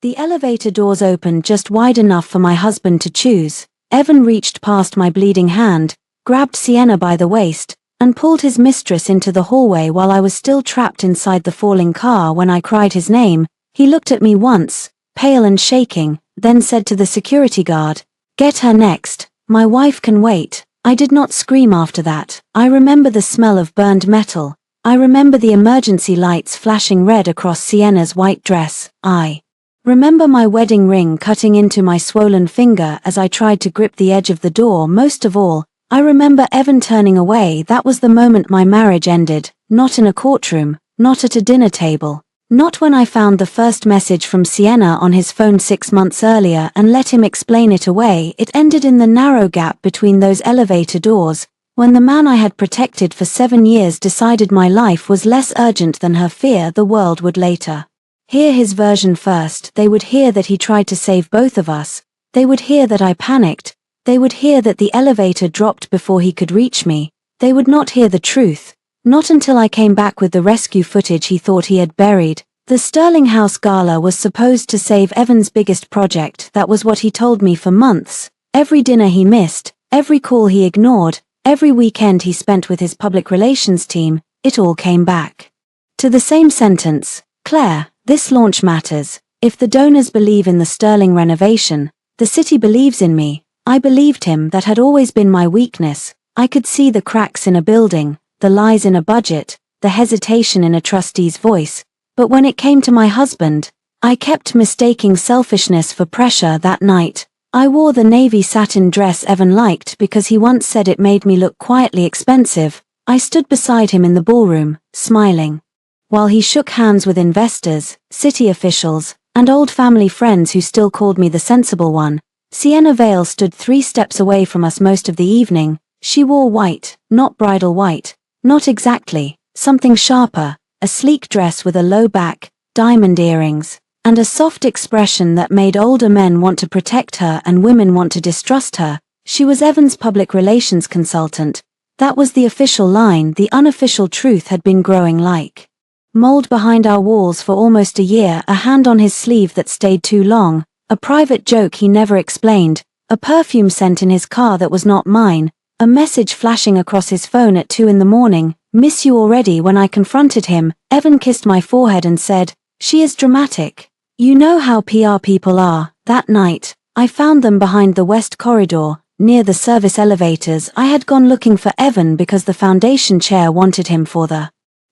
The elevator doors opened just wide enough for my husband to choose. Evan reached past my bleeding hand, grabbed Sienna by the waist, and pulled his mistress into the hallway while I was still trapped inside the falling car. When I cried his name, he looked at me once, pale and shaking, then said to the security guard, "Get her next, my wife can wait." I did not scream after that. I remember the smell of burned metal. I remember the emergency lights flashing red across Sienna's white dress. I remember my wedding ring cutting into my swollen finger as I tried to grip the edge of the door. Most of all, I remember Evan turning away. That was the moment my marriage ended, not in a courtroom, not at a dinner table, not when I found the first message from Sienna on his phone 6 months earlier and let him explain it away. It ended in the narrow gap between those elevator doors, when the man I had protected for 7 years decided my life was less urgent than her fear. The world would later hear his version first. They would hear that he tried to save both of us. They would hear that I panicked. They would hear that the elevator dropped before he could reach me. They would not hear the truth. Not until I came back with the rescue footage he thought he had buried. The Sterling House Gala was supposed to save Evan's biggest project. That was what he told me for months. Every dinner he missed, every call he ignored, every weekend he spent with his public relations team, it all came back to the same sentence: "Claire, this launch matters. If the donors believe in the Sterling renovation, the city believes in me." I believed him. That had always been my weakness. I could see the cracks in a building, the lies in a budget, the hesitation in a trustee's voice. But when it came to my husband, I kept mistaking selfishness for pressure. That night, I wore the navy satin dress Evan liked because he once said it made me look quietly expensive. I stood beside him in the ballroom, smiling, while he shook hands with investors, city officials, and old family friends who still called me the sensible one. Sienna Vale stood 3 steps away from us most of the evening. She wore white, not bridal white, not exactly, something sharper, a sleek dress with a low back, diamond earrings, and a soft expression that made older men want to protect her and women want to distrust her. She was Evan's public relations consultant. That was the official line. The unofficial truth had been growing like mold behind our walls for almost a year. A hand on his sleeve that stayed too long, a private joke he never explained, a perfume scent in his car that was not mine, a message flashing across his phone at 2 in the morning, "Miss you already." When I confronted him, Evan kissed my forehead and said, "She is dramatic. You know how PR people are." That night, I found them behind the west corridor, near the service elevators. I had gone looking for Evan because the foundation chair wanted him for the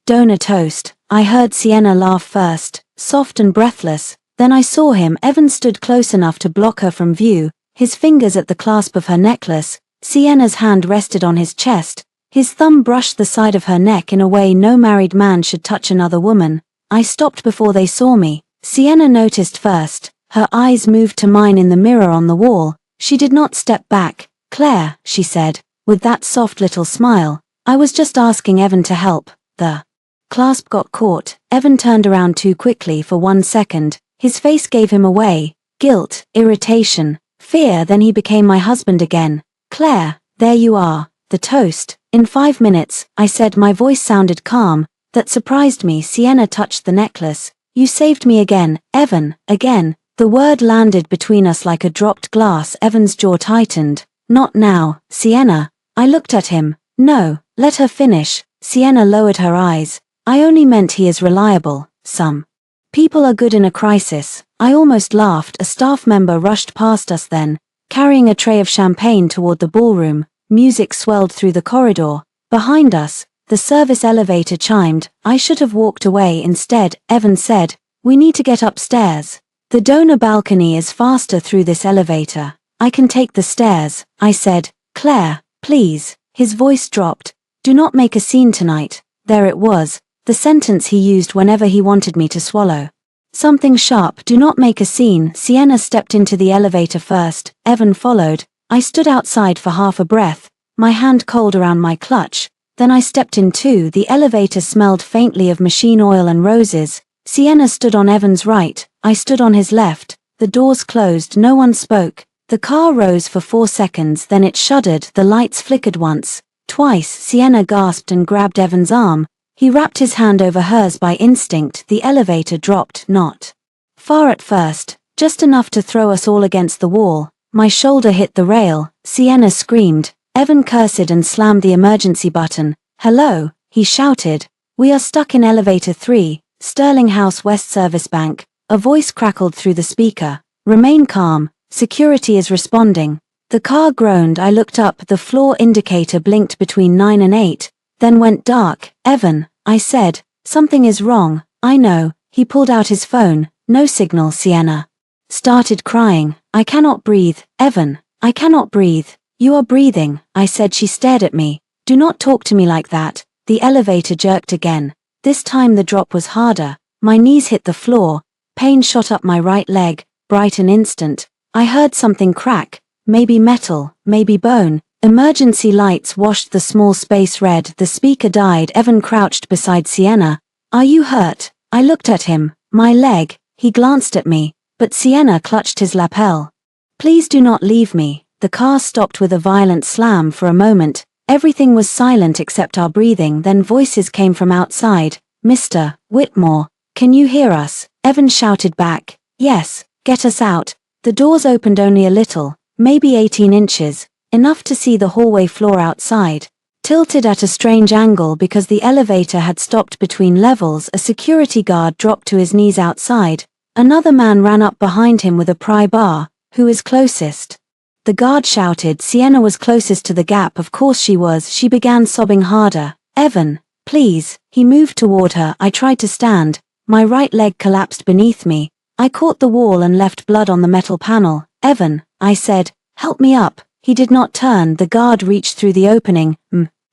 donor toast. I heard Sienna laugh first, soft and breathless. Then I saw him. Evan stood close enough to block her from view, his fingers at the clasp of her necklace. Sienna's hand rested on his chest. His thumb brushed the side of her neck in a way no married man should touch another woman. I stopped before they saw me. Sienna noticed first. Her eyes moved to mine in the mirror on the wall. She did not step back. "Claire," she said, with that soft little smile, "I was just asking Evan to help." The clasp got caught. Evan turned around too quickly for 1 second. His face gave him away. Guilt, irritation, fear. Then he became my husband again. "Claire, there you are, the toast." "In 5 minutes," I said. My voice sounded calm. That surprised me. Sienna touched the necklace. "You saved me again, Evan, again." The word landed between us like a dropped glass. Evan's jaw tightened. "Not now, Sienna." I looked at him. "No, let her finish." Sienna lowered her eyes. "I only meant he is reliable. Some people are good in a crisis." I almost laughed. A staff member rushed past us then, carrying a tray of champagne toward the ballroom. Music swelled through the corridor. Behind us, the service elevator chimed. I should have walked away instead. Evan said, "We need to get upstairs. The donor balcony is faster through this elevator." "I can take the stairs," I said. "Claire, please." His voice dropped. "Do not make a scene tonight." There it was, the sentence he used whenever he wanted me to swallow something sharp. "Do not make a scene." Sienna stepped into the elevator first. Evan followed. I stood outside for half a breath, my hand cold around my clutch. Then I stepped in too. The elevator smelled faintly of machine oil and roses. Sienna stood on Evan's right, I stood on his left. The doors closed. No one spoke. The car rose for 4 seconds, then it shuddered. The lights flickered once, twice. Sienna gasped and grabbed Evan's arm. He wrapped his hand over hers by instinct. The elevator dropped, not far at first, Just enough to throw us all against the wall. My shoulder hit the rail. Sienna screamed. Evan cursed and slammed the emergency button. "Hello," he shouted. "We are stuck in elevator 3, Sterling House West Service Bank." A voice crackled through the speaker. "Remain calm. Security is responding." The car groaned. I looked up. The floor indicator blinked between 9 and 8, then went dark. "Evan," I said, "something is wrong." "I know." He pulled out his phone. "No signal." Sienna started crying. "I cannot breathe, Evan. I cannot breathe." "You are breathing," I said. She stared at me. "Do not talk to me like that." The elevator jerked again. This time the drop was harder. My knees hit the floor. Pain shot up my right leg, bright and instant. I heard something crack. Maybe metal, maybe bone. Emergency lights washed the small space red. The speaker died. Evan crouched beside Sienna. "Are you hurt?" I looked at him. "My leg." He glanced at me, but Sienna clutched his lapel. "Please do not leave me." The car stopped with a violent slam. For a moment, everything was silent except our breathing. Then voices came from outside. "Mr. Whitmore, can you hear us?" Evan shouted back. "Yes, get us out." The doors opened only a little, maybe 18 inches, enough to see the hallway floor outside. Tilted at a strange angle because the elevator had stopped between levels, a security guard dropped to his knees outside. Another man ran up behind him with a pry bar. "Who is closest?" The guard shouted. Sienna was closest to the gap. Of course she was. She began sobbing harder. "Evan, please." He moved toward her. I tried to stand. My right leg collapsed beneath me. I caught the wall and left blood on the metal panel. "Evan," I said, "help me up." He did not turn. The guard reached through the opening.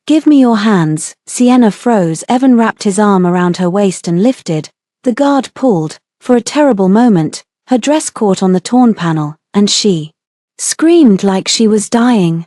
"Give me your hands." Sienna froze. Evan wrapped his arm around her waist and lifted. The guard pulled. For a terrible moment, her dress caught on the torn panel, and she screamed like she was dying.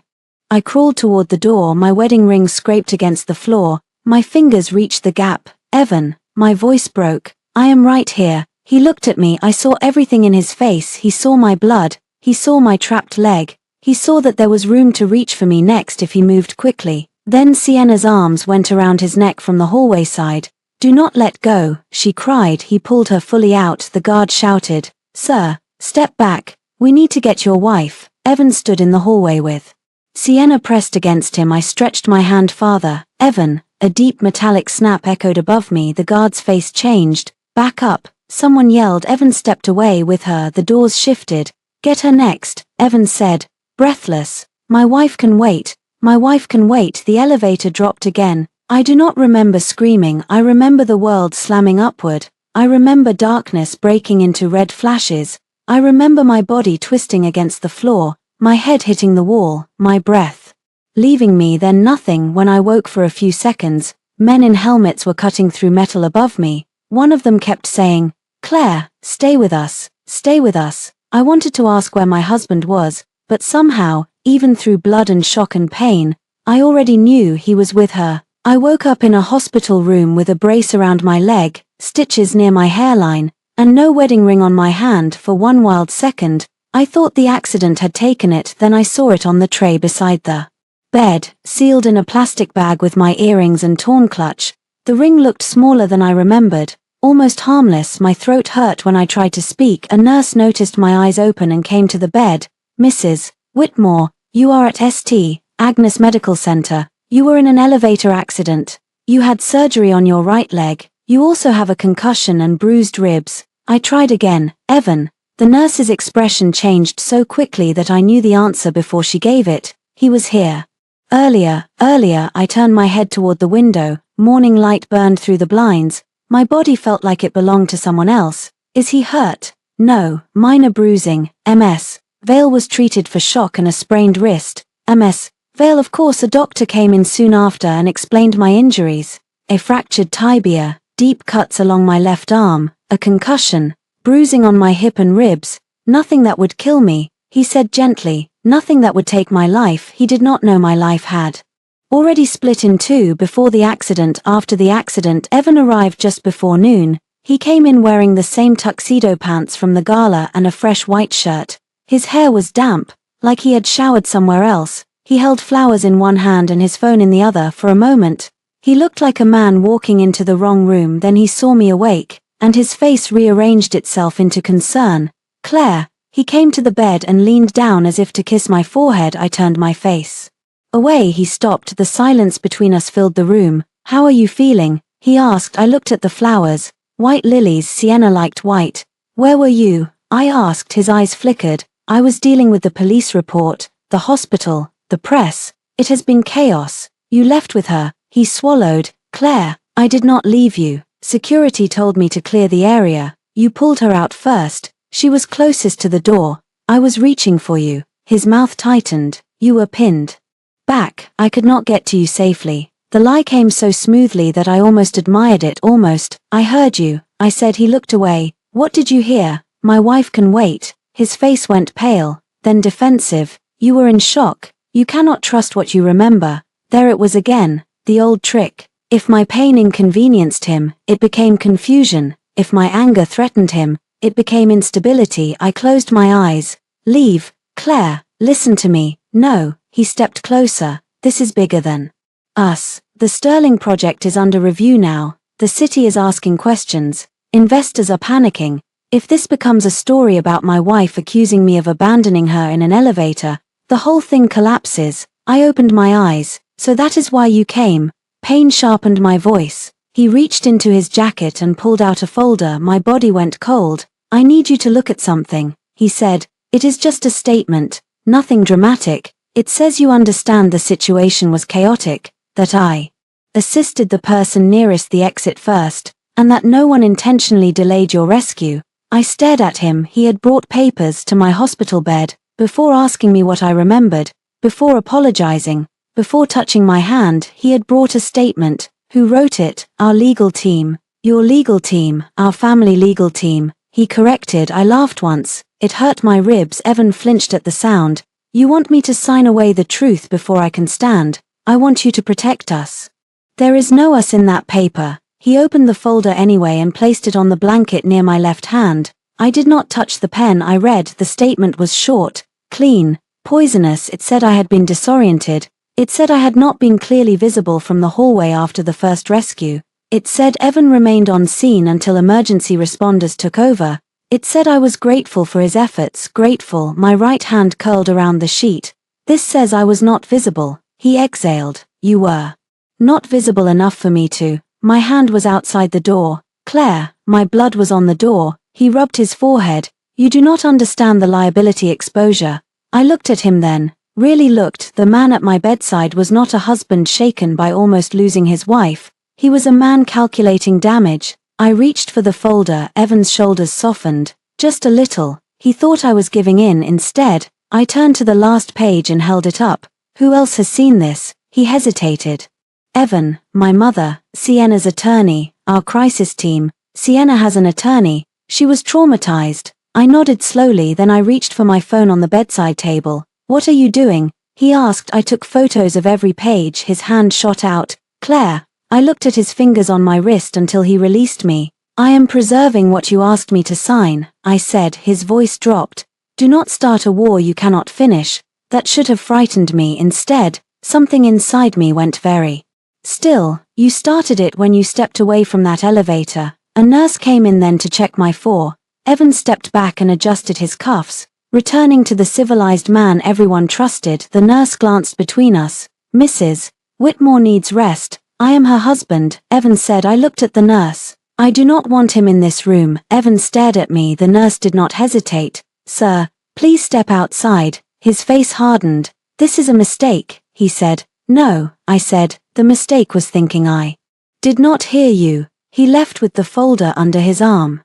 I crawled toward the door. My wedding ring scraped against the floor. My fingers reached the gap. "Evan," my voice broke. "I am right here." He looked at me. I saw everything in his face. He saw my blood. He saw my trapped leg. He saw that there was room to reach for me next if he moved quickly. Then Sienna's arms went around his neck from the hallway side. "Do not let go," she cried. He pulled her fully out. The guard shouted, "Sir, step back. We need to get your wife." Evan stood in the hallway with Sienna pressed against him. I stretched my hand farther. "Evan." A deep metallic snap echoed above me. The guard's face changed. "Back up." Someone yelled. Evan stepped away with her. The doors shifted. "Get her next," Evan said, breathless. "My wife can wait. My wife can wait." The elevator dropped again. I do not remember screaming. I remember the world slamming upward. I remember darkness breaking into red flashes. I remember my body twisting against the floor, my head hitting the wall, my breath leaving me. Then nothing. When I woke for a few seconds, men in helmets were cutting through metal above me. One of them kept saying, "Claire, stay with us, stay with us." I wanted to ask where my husband was, but somehow, even through blood and shock and pain, I already knew he was with her. I woke up in a hospital room with a brace around my leg, stitches near my hairline, and no wedding ring on my hand. For one wild second, I thought the accident had taken it. Then I saw it on the tray beside the bed, sealed in a plastic bag with my earrings and torn clutch. The ring looked smaller than I remembered, almost harmless. My throat hurt when I tried to speak. A nurse noticed my eyes open and came to the bed. "Mrs. Whitmore, you are at St. Agnes Medical Center. You were in an elevator accident. You had surgery on your right leg. You also have a concussion and bruised ribs." I tried again. "Evan." The nurse's expression changed so quickly that I knew the answer before she gave it. "He was here. Earlier." I turned my head toward the window. Morning light burned through the blinds. My body felt like it belonged to someone else. "Is he hurt?" "No, minor bruising, MS. Vale was treated for shock and a sprained wrist, MS. Vale." Of course, a doctor came in soon after and explained my injuries. A fractured tibia, deep cuts along my left arm, a concussion, bruising on my hip and ribs. "Nothing that would kill me," he said gently. "Nothing that would take my life." He did not know my life had already split in two before the accident. After the accident, Evan arrived just before noon. He came in wearing the same tuxedo pants from the gala and a fresh white shirt. His hair was damp, like he had showered somewhere else. He held flowers in one hand and his phone in the other. For a moment, he looked like a man walking into the wrong room. Then he saw me awake, and his face rearranged itself into concern. Claire. He came to the bed and leaned down as if to kiss my forehead. I turned my face away. He stopped. The silence between us filled the room. How are you feeling? He asked. I looked at the flowers. White lilies. Sienna liked white. Where were you? I asked. His eyes flickered. I was dealing with the police report, the hospital, the press. It has been chaos. You left with her. He swallowed. Claire, I did not leave you. Security told me to clear the area. You pulled her out first. She was closest to the door. I was reaching for you. His mouth tightened. You were pinned back. I could not get to you safely. The lie came so smoothly that I almost admired it. Almost. I heard you, I said. He looked away. What did you hear? My wife can wait. His face went pale, then defensive. You were in shock. You cannot trust what you remember. There it was again, the old trick. If my pain inconvenienced him, it became confusion. If my anger threatened him, it became instability. I closed my eyes. Leave, Claire, listen to me. No, he stepped closer. This is bigger than us. The Sterling project is under review now. The city is asking questions. Investors are panicking. If this becomes a story about my wife accusing me of abandoning her in an elevator, the whole thing collapses. I opened my eyes. So that is why you came. Pain sharpened my voice. He reached into his jacket and pulled out a folder. My body went cold. I need you to look at something, he said. It is just a statement, nothing dramatic. It says you understand the situation was chaotic, that I assisted the person nearest the exit first, and that no one intentionally delayed your rescue. I stared at him. He had brought papers to my hospital bed, before asking me what I remembered, before apologizing, before touching my hand. He had brought a statement. Who wrote it? Our legal team. Your legal team, our family legal team. He corrected. I laughed once. It hurt my ribs. Evan flinched at the sound. You want me to sign away the truth before I can stand? I want you to protect us. There is no us in that paper. He opened the folder anyway and placed it on the blanket near my left hand. I did not touch the pen. I read. The statement was short, clean, poisonous. It said I had been disoriented. It said I had not been clearly visible from the hallway after the first rescue. It said Evan remained on scene until emergency responders took over. It said I was grateful for his efforts. Grateful. My right hand curled around the sheet. This says I was not visible. He exhaled. You were not visible enough for me to. My hand was outside the door. Claire, my blood was on the door. He rubbed his forehead. You do not understand the liability exposure. I looked at him then. Really looked. The man at my bedside was not a husband shaken by almost losing his wife. He was a man calculating damage. I reached for the folder. Evan's shoulders softened. Just a little. He thought I was giving in. Instead, I turned to the last page and held it up. Who else has seen this? He hesitated. Evan, my mother, Sienna's attorney, our crisis team. Sienna has an attorney. She was traumatized. I nodded slowly. Then I reached for my phone on the bedside table. What are you doing? He asked. I took photos of every page. His hand shot out. Claire. I looked at his fingers on my wrist until he released me. I am preserving what you asked me to sign, I said. His voice dropped. Do not start a war you cannot finish. That should have frightened me. Instead, something inside me went very still. You started it when you stepped away from that elevator. A nurse came in then to check my four. Evan stepped back and adjusted his cuffs. Returning to the civilized man everyone trusted, the nurse glanced between us. Mrs. Whitmore needs rest. I am her husband, Evan said. I looked at the nurse. I do not want him in this room. Evan stared at me. The nurse did not hesitate. Sir, please step outside. His face hardened. This is a mistake, he said. No, I said. The mistake was thinking I did not hear you. He left with the folder under his arm.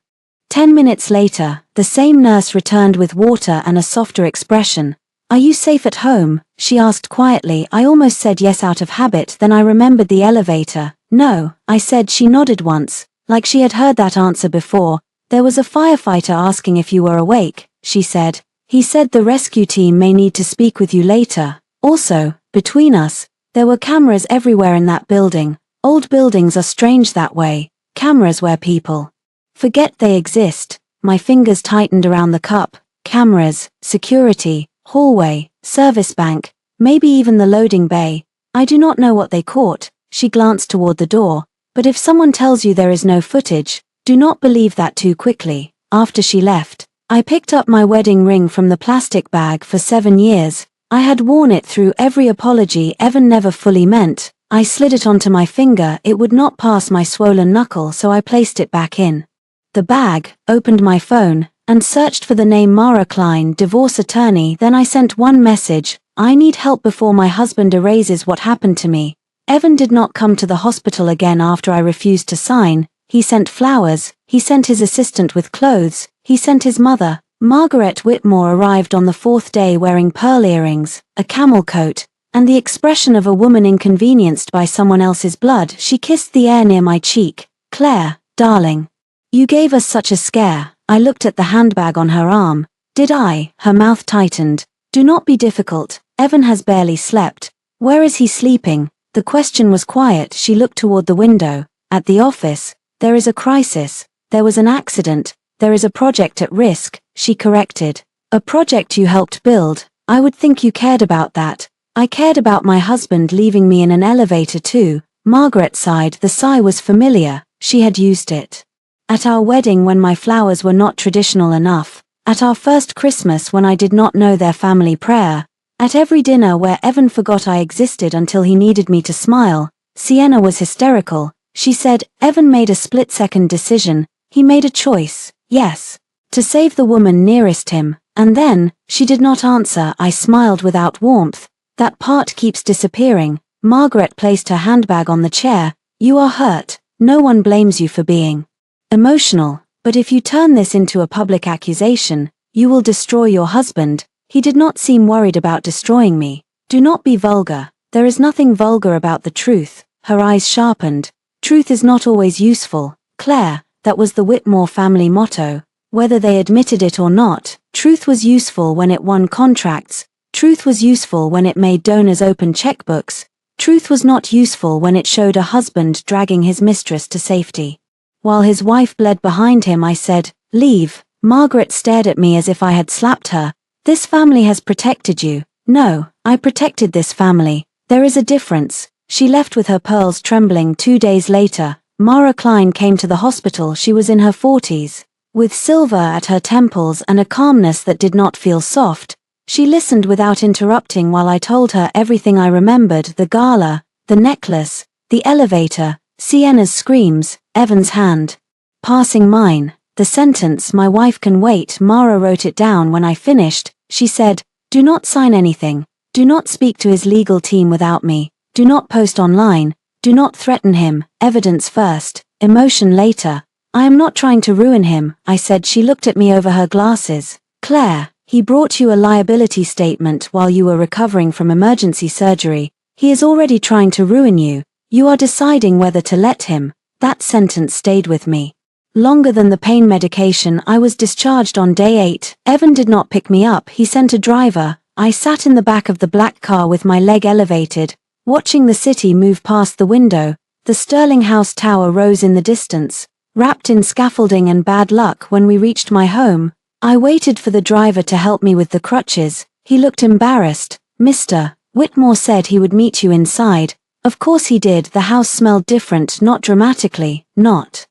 10 minutes later, the same nurse returned with water and a softer expression. Are you safe at home? She asked quietly. I almost said yes out of habit. Then I remembered the elevator. No, I said. She nodded once, like she had heard that answer before. There was a firefighter asking if you were awake, she said. He said the rescue team may need to speak with you later. Also, between us, there were cameras everywhere in that building. Old buildings are strange that way. Cameras where people forget they exist. My fingers tightened around the cup. Cameras, security, hallway, service bank, maybe even the loading bay. I do not know what they caught. She glanced toward the door. But if someone tells you there is no footage, do not believe that too quickly. After she left, I picked up my wedding ring from the plastic bag for 7 years. I had worn it through every apology Evan never fully meant. I slid it onto my finger. It would not pass my swollen knuckle, so I placed it back in the bag, opened my phone, and searched for the name Mara Klein, divorce attorney. Then I sent one message: I need help before my husband erases what happened to me. Evan did not come to the hospital again after I refused to sign. He sent flowers, he sent his assistant with clothes, he sent his mother. Margaret Whitmore arrived on the 4th day wearing pearl earrings, a camel coat, and the expression of a woman inconvenienced by someone else's blood. She kissed the air near my cheek. Claire, darling. You gave us such a scare. I looked at the handbag on her arm. Did I? Her mouth tightened. Do not be difficult. Evan has barely slept. Where is he sleeping? The question was quiet. She looked toward the window. At the office. There is a crisis. There was an accident. There is a project at risk, she corrected. A project you helped build. I would think you cared about that. I cared about my husband leaving me in an elevator too. Margaret sighed. The sigh was familiar. She had used it. At our wedding when my flowers were not traditional enough. At our first Christmas when I did not know their family prayer. At every dinner where Evan forgot I existed until he needed me to smile. Sienna was hysterical. She said, Evan made a split-second decision. He made a choice. Yes. To save the woman nearest him. And then, she did not answer. I smiled without warmth. That part keeps disappearing. Margaret placed her handbag on the chair. You are hurt. No one blames you for being emotional. But if you turn this into a public accusation, you will destroy your husband. He did not seem worried about destroying me. Do not be vulgar. There is nothing vulgar about the truth. Her eyes sharpened. Truth is not always useful. Claire, that was the Whitmore family motto. Whether they admitted it or not, truth was useful when it won contracts. Truth was useful when it made donors open checkbooks. Truth was not useful when it showed a husband dragging his mistress to safety. While his wife bled behind him, I said, leave. Margaret stared at me as if I had slapped her. This family has protected you. No, I protected this family. There is a difference. She left with her pearls trembling. 2 days later, Mara Klein came to the hospital. She was in her 40s. With silver at her temples and a calmness that did not feel soft. She listened without interrupting while I told her everything I remembered: the gala, the necklace, the elevator, Sienna's screams, Evan's hand passing mine, the sentence, my wife can wait. Mara wrote it down. When I finished, she said, do not sign anything. Do not speak to his legal team without me. Do not post online. Do not threaten him. Evidence first, emotion later. I am not trying to ruin him, I said. She looked at me over her glasses. Claire, he brought you a liability statement while you were recovering from emergency surgery. He is already trying to ruin you. You are deciding whether to let him. That sentence stayed with me longer than the pain medication. I was discharged on day 8. Evan did not pick me up. He sent a driver. I sat in the back of the black car with my leg elevated, watching the city move past the window. The Sterling House tower rose in the distance, wrapped in scaffolding and bad luck. When we reached my home, I waited for the driver to help me with the crutches. He looked embarrassed. Mr. Whitmore said he would meet you inside. Of course he did. The house smelled different, not dramatically, not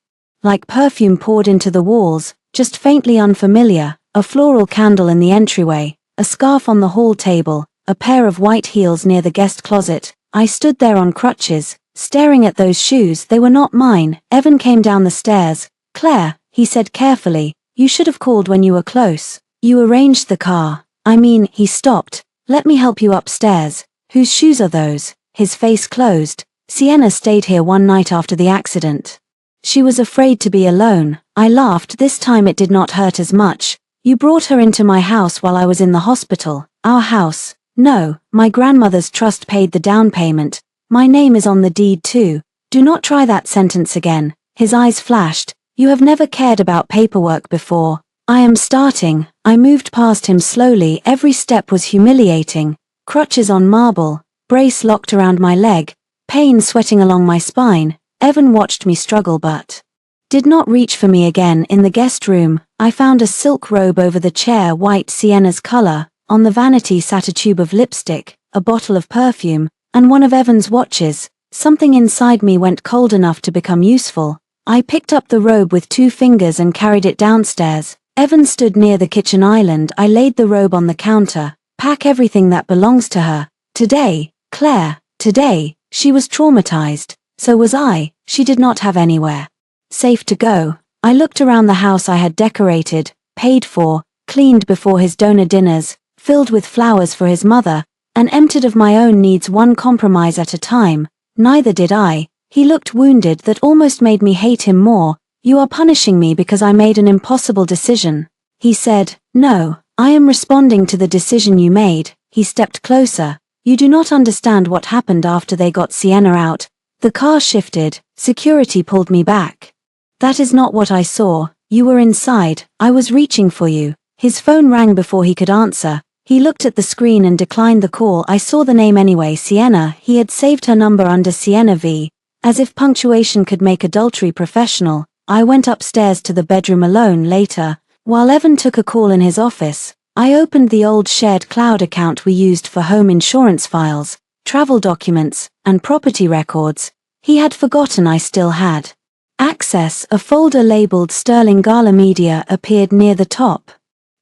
like perfume poured into the walls, just faintly unfamiliar. A floral candle in the entryway, a scarf on the hall table, a pair of white heels near the guest closet. I stood there on crutches, staring at those shoes. They were not mine. Evan came down the stairs. Claire, he said carefully, you should have called when you were close. You arranged the car. I mean, he stopped. Let me help you upstairs. Whose shoes are those? His face closed. Sienna stayed here one night after the accident. She was afraid to be alone. I laughed. This time it did not hurt as much. You brought her into my house while I was in the hospital. Our house. No, my grandmother's trust paid the down payment. My name is on the deed too. Do not try that sentence again. His eyes flashed. You have never cared about paperwork before. I am starting. I moved past him slowly. Every step was humiliating. Crutches on marble, brace locked around my leg, pain sweating along my spine. Evan watched me struggle but did not reach for me again. In the guest room, I found a silk robe over the chair, white Sienna's color. On the vanity sat a tube of lipstick, a bottle of perfume, and one of Evan's watches. Something inside me went cold enough to become useful. I picked up the robe with 2 fingers and carried it downstairs. Evan stood near the kitchen island. I laid the robe on the counter. Pack everything that belongs to her. Today, Claire, today, she was traumatized. So was I. She did not have anywhere safe to go. I looked around the house I had decorated, paid for, cleaned before his donor dinners, filled with flowers for his mother, and emptied of my own needs one compromise at a time. Neither did I. He looked wounded. That almost made me hate him more. You are punishing me because I made an impossible decision. He said, no, I am responding to the decision you made. He stepped closer. You do not understand what happened after they got Sienna out. The car shifted. Security pulled me back. That is not what I saw. You were inside. I was reaching for you. His phone rang before he could answer. He looked at the screen and declined the call. I saw the name anyway, Sienna. He had saved her number under Sienna V. As if punctuation could make adultery professional. I went upstairs to the bedroom alone later. While Evan took a call in his office, I opened the old shared cloud account we used for home insurance files, travel documents, and property records. He had forgotten I still had access. A folder labeled Sterling Gala Media appeared near the top.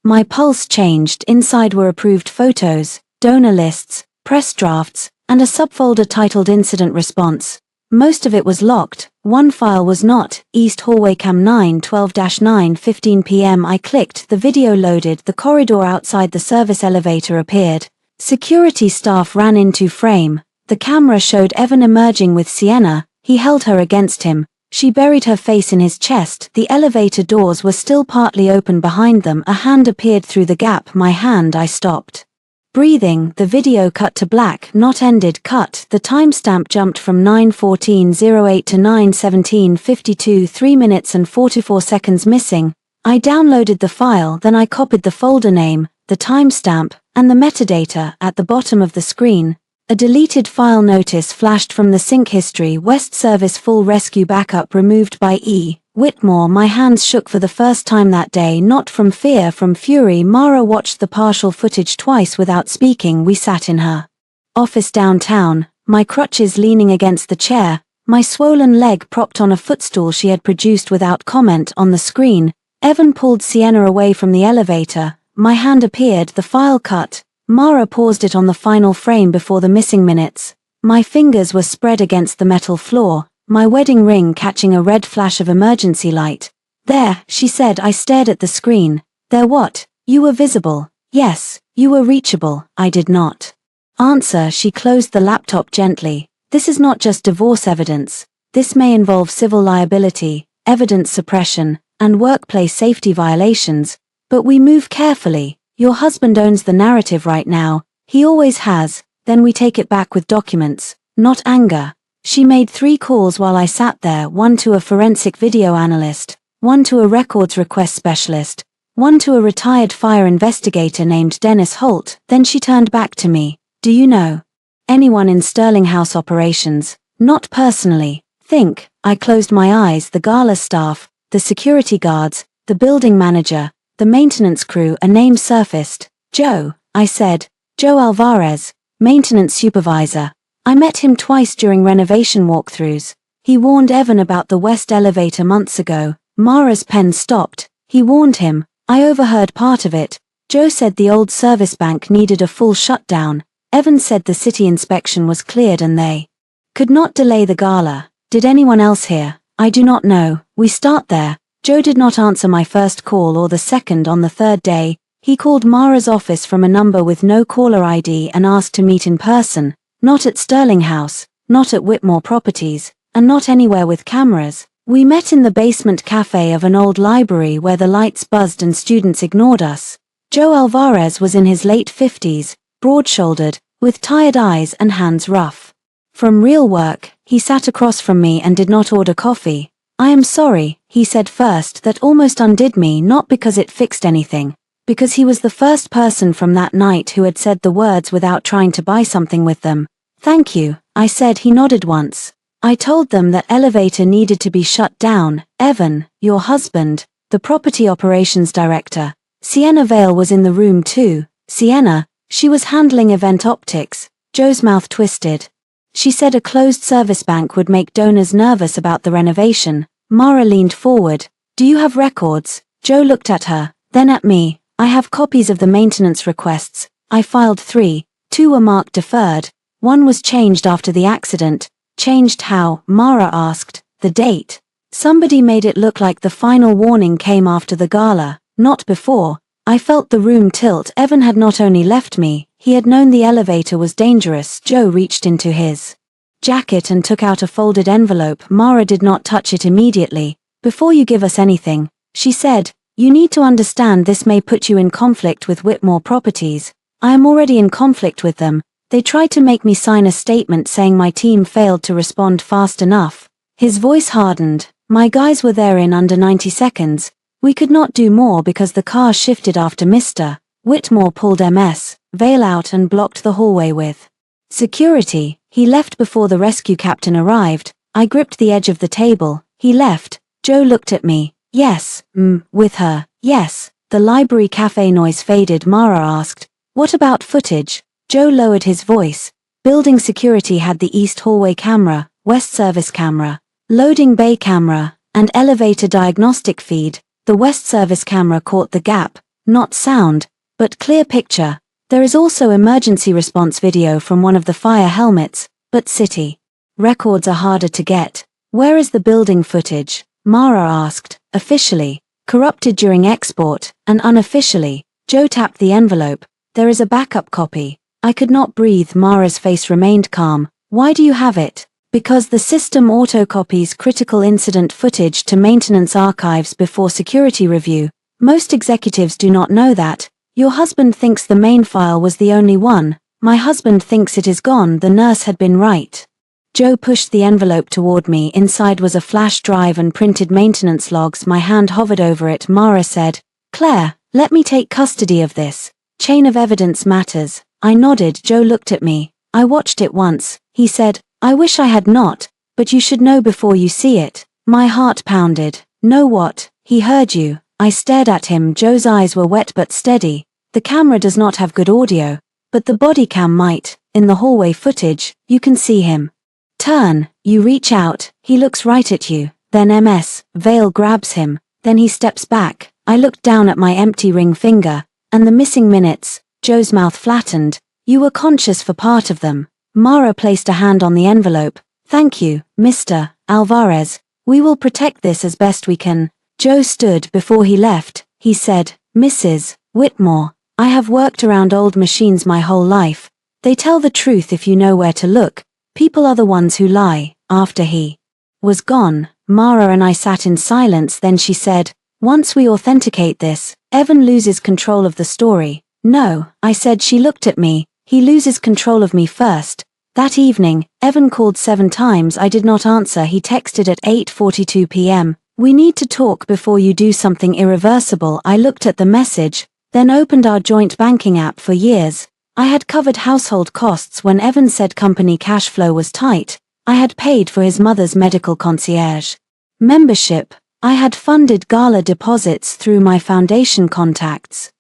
My pulse changed. Inside were approved photos, donor lists, press drafts, and a subfolder titled Incident Response. Most of it was locked. One file was not. East Hallway Cam 9 12-9:15 p.m. I clicked. The video loaded. The corridor outside the service elevator appeared. Security staff ran into frame. The camera showed Evan emerging with Sienna. He held her against him. She buried her face in his chest. The elevator doors were still partly open behind them. A hand appeared through the gap. My hand. I stopped breathing. The video cut to black. Not ended. Cut. The timestamp jumped from 9:14:08 to 9:17:52. 3 minutes and 44 seconds missing. I downloaded the file. Then I copied the folder name, the timestamp, and the metadata at the bottom of the screen. A deleted file notice flashed from the sync history. West Service Full Rescue Backup removed by E. Whitmore. My hands shook for the first time that day, not from fear, from fury. Mara watched the partial footage twice without speaking. We sat in her office downtown, my crutches leaning against the chair, my swollen leg propped on a footstool she had produced without comment. On the screen, Evan pulled Sienna away from the elevator. My hand appeared. The file cut. Mara paused it on the final frame before the missing minutes. My fingers were spread against the metal floor, my wedding ring catching a red flash of emergency light. There, she said. I stared at the screen. There what? You were visible. Yes, you were reachable. I did not answer. She closed the laptop gently. This is not just divorce evidence. This may involve civil liability, evidence suppression, and workplace safety violations. But we move carefully. Your husband owns the narrative right now. He always has. Then we take it back with documents, not anger. She made 3 calls while I sat there, one to a forensic video analyst, one to a records request specialist, one to a retired fire investigator named Dennis Holt. Then she turned back to me. Do you know anyone in Sterling House operations? Not personally. Think. I closed my eyes. The gala staff, the security guards, the building manager, the maintenance crew. A name surfaced. Joe, I said. Joe Alvarez, maintenance supervisor. I met him twice during renovation walkthroughs. He warned Evan about the West elevator months ago. Mara's pen stopped. He warned him. I overheard part of it. Joe said the old service bank needed a full shutdown. Evan said the city inspection was cleared and they could not delay the gala. Did anyone else hear? I do not know. We start there. Joe did not answer my first call or the second. On the third day, he called Mara's office from a number with no caller ID and asked to meet in person. Not at Sterling House, not at Whitmore Properties, and not anywhere with cameras. We met in the basement cafe of an old library where the lights buzzed and students ignored us. Joe Alvarez was in his late 50s, broad-shouldered, with tired eyes and hands rough from real work. He sat across from me and did not order coffee. I am sorry, he said first. That almost undid me, not because it fixed anything, because he was the first person from that night who had said the words without trying to buy something with them. Thank you, I said. He nodded once. I told them that elevator needed to be shut down. Evan, your husband, the property operations director. Sienna Vale was in the room too. Sienna, she was handling event optics. Joe's mouth twisted. She said a closed service bank would make donors nervous about the renovation. Mara leaned forward. Do you have records? Joe looked at her. then at me. I have copies of the maintenance requests. I filed 3, 2 were marked deferred, 1 was changed after the accident. Changed how? Mara asked. The date. Somebody made it look like the final warning came after the gala, not before. I felt the room tilt. Evan had not only left me, he had known the elevator was dangerous. Joe reached into his jacket and took out a folded envelope. Mara did not touch it immediately. Before you give us anything, she said, you need to understand this may put you in conflict with Whitmore Properties. I am already in conflict with them. They tried to make me sign a statement saying my team failed to respond fast enough. His voice hardened. My guys were there in under 90 seconds. We could not do more because the car shifted after Mr. Whitmore pulled Ms. Vale out and blocked the hallway with security. He left before the rescue captain arrived. I gripped the edge of the table. He left. Joe looked at me. Yes, with her. Yes. The library cafe noise faded. Mara asked, what about footage? Joe lowered his voice. Building security had the east hallway camera, west service camera, loading bay camera, and elevator diagnostic feed. The west service camera caught the gap, not sound, but clear picture. There is also emergency response video from one of the fire helmets, but city records are harder to get. Where is the building footage? Mara asked. Officially, corrupted during export, and unofficially. Joe tapped the envelope. There is a backup copy. I could not breathe. Mara's face remained calm. Why do you have it? Because the system autocopies critical incident footage to maintenance archives before security review. Most executives do not know that. Your husband thinks the main file was the only one. My husband thinks it is gone. The nurse had been right. Joe pushed the envelope toward me. Inside was a flash drive and printed maintenance logs. My hand hovered over it. Mara said, Claire, let me take custody of this. Chain of evidence matters. I nodded. Joe looked at me. I watched it once. He said, I wish I had not, but you should know before you see it. My heart pounded. Know what? He heard you. I stared at him. Joe's eyes were wet but steady. The camera does not have good audio, but the body cam might. In the hallway footage, you can see him turn. You reach out. He looks right at you. Then Ms. Vale grabs him. Then he steps back. I looked down at my empty ring finger. And the missing minutes. Joe's mouth flattened. You were conscious for part of them. Mara placed a hand on the envelope. Thank you, Mr. Alvarez. We will protect this as best we can. Joe stood. Before he left, he said, Mrs. Whitmore, I have worked around old machines my whole life. They tell the truth if you know where to look. People are the ones who lie. After he was gone, Mara and I sat in silence. Then she said, once we authenticate this, Evan loses control of the story. No, I said. She looked at me. He loses control of me first. That evening, Evan called 7 times. I did not answer. He texted at 8:42 p.m. We need to talk before you do something irreversible. I looked at the message, then opened our joint banking app. For years, I had covered household costs. When Evan said company cash flow was tight, I had paid for his mother's medical concierge membership. I had funded gala deposits through my foundation contacts.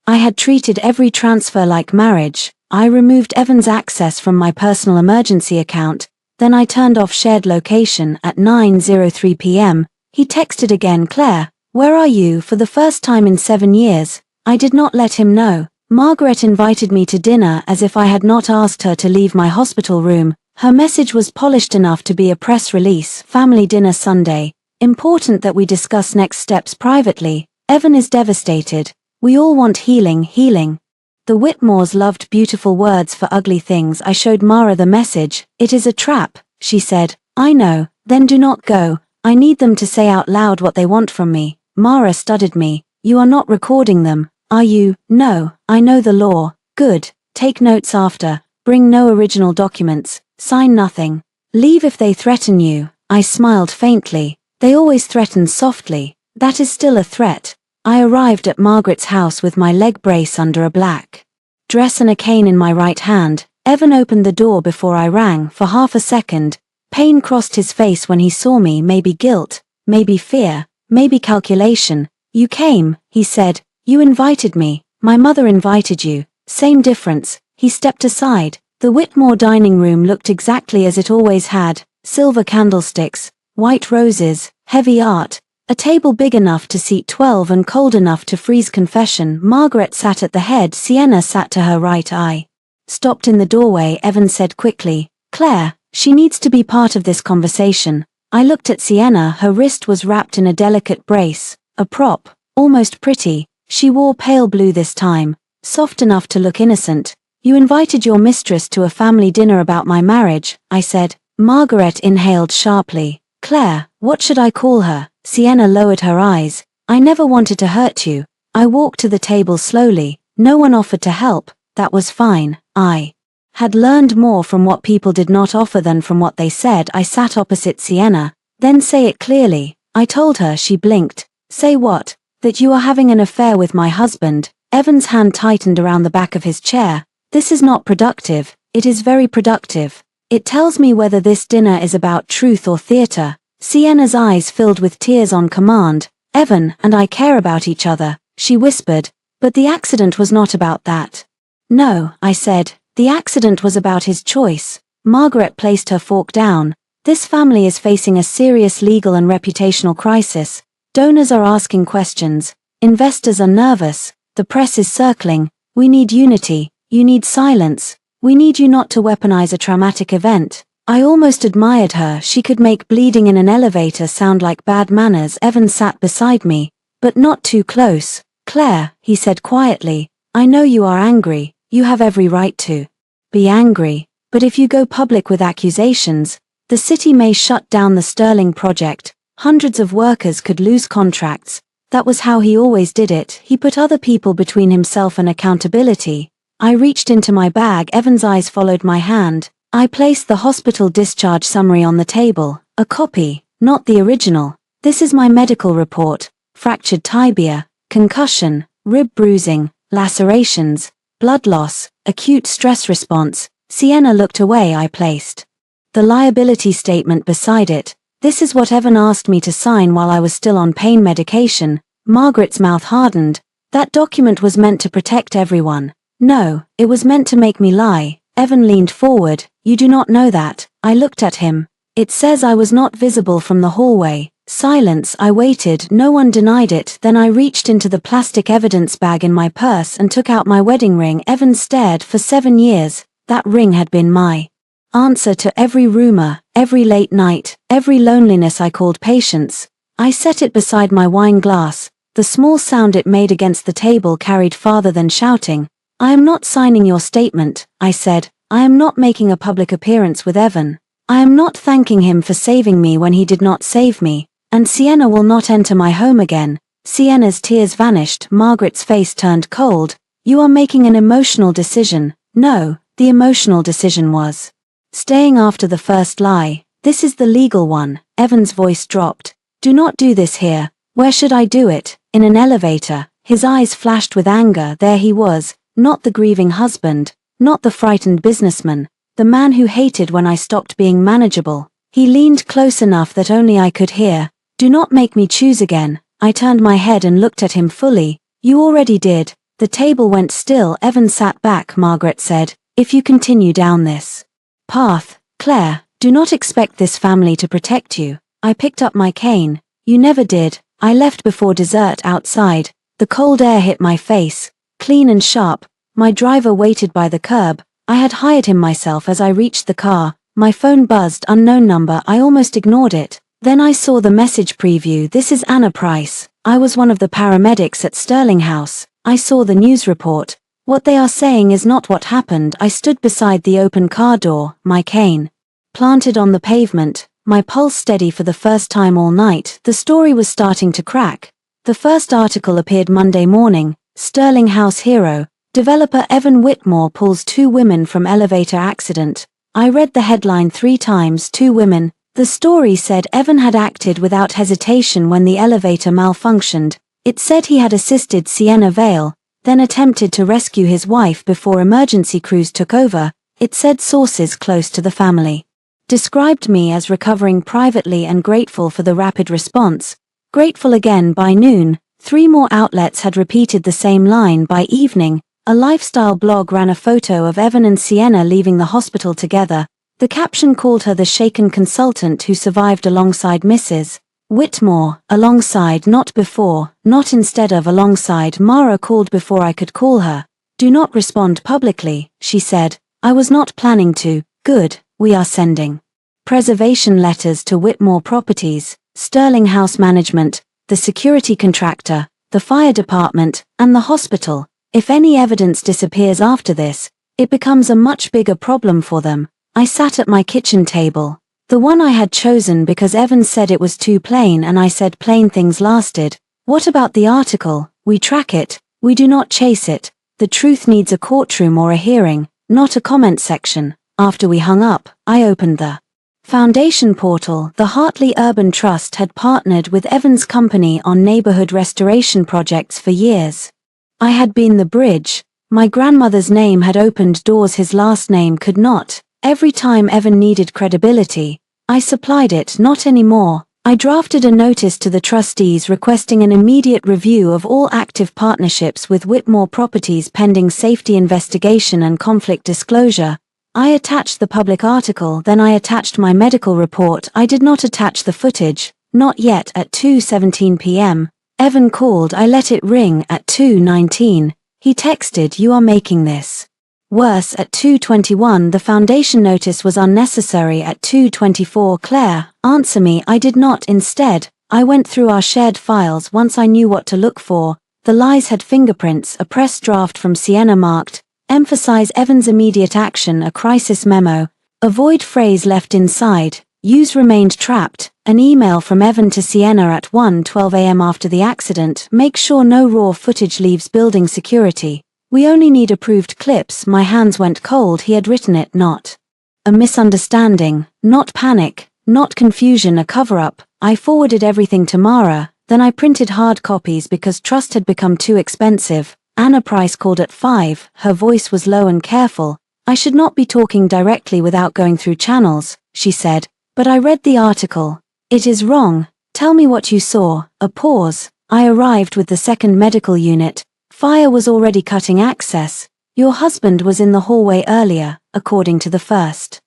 I had treated every transfer like marriage. I removed Evan's access from my personal emergency account. Then I turned off shared location. At 9:03 p.m., he texted again. Claire, where are you? For the first time in 7 years, I did not let him know. Margaret invited me to dinner as if I had not asked her to leave my hospital room. Her message was polished enough to be a press release. Family dinner Sunday. Important that we discuss next steps privately. Evan is devastated. We all want healing. The Whitmores loved beautiful words for ugly things. I showed Mara the message. It is a trap, she said. I know. Then do not go. I need them to say out loud what they want from me. Mara studied me. You are not recording them, are you? No, I know the law. Good. Take notes after. Bring no original documents. Sign nothing. Leave if they threaten you. I smiled faintly. They always threaten softly. That is still a threat. I arrived at Margaret's house with my leg brace under a black dress and a cane in my right hand. Evan opened the door before I rang. For half a second, pain crossed his face when he saw me. Maybe guilt, maybe fear, maybe calculation. You came, he said. You invited me. My mother invited you. Same difference. He stepped aside. The Whitmore dining room looked exactly as it always had. Silver candlesticks, white roses, heavy art. A table big enough to seat 12 and cold enough to freeze. Confession. Margaret sat at the head. Sienna sat to her right. I stopped in the doorway. Evan said quickly, "Claire, she needs to be part of this conversation." I looked at Sienna. Her wrist was wrapped in a delicate brace, a prop, almost pretty. She wore pale blue this time, soft enough to look innocent. "You invited your mistress to a family dinner about my marriage," I said. Margaret inhaled sharply. "Claire, what should I call her?" Sienna lowered her eyes. "I never wanted to hurt you." I walked to the table slowly. No one offered to help. That was fine. I had learned more from what people did not offer than from what they said. I sat opposite Sienna. "Then say it clearly," I told her. She blinked. "Say what?" "That you are having an affair with my husband." Evan's hand tightened around the back of his chair. "This is not productive." "It is very productive. It tells me whether this dinner is about truth or theater." Sienna's eyes filled with tears on command. "Evan and I care about each other," she whispered. "But the accident was not about that." "No," I said. "The accident was about his choice." Margaret placed her fork down. "This family is facing a serious legal and reputational crisis. Donors are asking questions. Investors are nervous. The press is circling. We need unity. You need silence. We need you not to weaponize a traumatic event." I almost admired her. She could make bleeding in an elevator sound like bad manners. Evan sat beside me, but not too close. "Claire," he said quietly, "I know you are angry. You have every right to be angry. But if you go public with accusations, the city may shut down the Sterling project. Hundreds of workers could lose contracts." That was how he always did it. He put other people between himself and accountability. I reached into my bag. Evan's eyes followed my hand. I placed the hospital discharge summary on the table. A copy, not the original. "This is my medical report. Fractured tibia, concussion, rib bruising, lacerations, blood loss, acute stress response." Sienna looked away. I placed the liability statement beside it. "This is what Evan asked me to sign while I was still on pain medication." Margaret's mouth hardened. "That document was meant to protect everyone." "No, it was meant to make me lie." Evan leaned forward. "You do not know that." I looked at him. "It says I was not visible from the hallway." Silence. I waited. No one denied it. Then I reached into the plastic evidence bag in my purse and took out my wedding ring. Evan stared. For 7 years, that ring had been my answer to every rumor, every late night, every loneliness I called patience. I set it beside my wine glass. The small sound it made against the table carried farther than shouting. "I am not signing your statement," I said. "I am not making a public appearance with Evan. I am not thanking him for saving me when he did not save me. And Sienna will not enter my home again." Sienna's tears vanished. Margaret's face turned cold. "You are making an emotional decision." "No, the emotional decision was staying after the first lie. This is the legal one." Evan's voice dropped. "Do not do this here." "Where should I do it?" "In an elevator." His eyes flashed with anger. There he was. Not the grieving husband, not the frightened businessman, the man who hated when I stopped being manageable. He leaned close enough that only I could hear. "Do not make me choose again." I turned my head and looked at him fully. "You already did." The table went still. Evan sat back. Margaret said, "If you continue down this path, Claire, do not expect this family to protect you." I picked up my cane. "You never did." I left before dessert outside. The cold air hit my face, clean and sharp. My driver waited by the curb. I had hired him myself. As I reached the car, my phone buzzed. Unknown number. I almost ignored it. Then I saw the message preview. "This is Anna Price. I was one of the paramedics at Sterling House." I saw the news report. "What they are saying is not what happened." I stood beside the open car door, my cane planted on the pavement, my pulse steady for the first time all night. The story was starting to crack. The first article appeared Monday morning. Sterling House hero. Developer Evan Whitmore pulls 2 women from elevator accident. I read the headline 3 times. 2 women. The story said Evan had acted without hesitation when the elevator malfunctioned. It said he had assisted Sienna Vale, then attempted to rescue his wife before emergency crews took over. It said sources close to the family described me as recovering privately and grateful for the rapid response. Grateful again by noon. 3 more outlets had repeated the same line by evening. A lifestyle blog ran a photo of Evan and Sienna leaving the hospital together. The caption called her the shaken consultant who survived alongside Mrs. Whitmore, alongside, not before, not instead of, alongside. Mara called before I could call her. Do not respond publicly, she said. I was not planning to. Good, we are sending preservation letters to Whitmore Properties, Sterling House Management, the security contractor, the fire department, and the hospital. If any evidence disappears after this, it becomes a much bigger problem for them. I sat at my kitchen table. The one I had chosen because Evan said it was too plain and I said plain things lasted. What about the article? We track it, we do not chase it. The truth needs a courtroom or a hearing, not a comment section. After we hung up, I opened the foundation portal. The Hartley Urban Trust had partnered with Evan's company on neighborhood restoration projects for years. I had been the bridge. My grandmother's name had opened doors his last name could not. Every time Evan needed credibility, I supplied it. Not anymore. I drafted a notice to the trustees requesting an immediate review of all active partnerships with Whitmore Properties pending safety investigation and conflict disclosure. I attached the public article, then I attached my medical report. I did not attach the footage, not yet. At 2:17 p.m., Evan called. I let it ring. At 2:19, he texted, "You are making this worse." At 2:21, the foundation notice was unnecessary. At 2:24, "Claire, answer me." I did not. Instead, I went through our shared files. Once I knew what to look for. The lies had fingerprints. A press draft from Sienna marked, "Emphasize Evan's immediate action." A crisis memo. A void phrase left inside. "Use remained trapped." An email from Evan to Sienna at 1:12 a.m. after the accident. "Make sure no raw footage leaves building security. We only need approved clips." My hands went cold. He had written it. Not a misunderstanding, not panic, not confusion, a cover-up. I forwarded everything to Mara, then I printed hard copies because trust had become too expensive. Anna Price called at 5, her voice was low and careful. "I should not be talking directly without going through channels," she said, "but I read the article. It is wrong. Tell me what you saw." A pause. "I arrived with the second medical unit. Fire was already cutting access. Your husband was in the hallway earlier, according to the first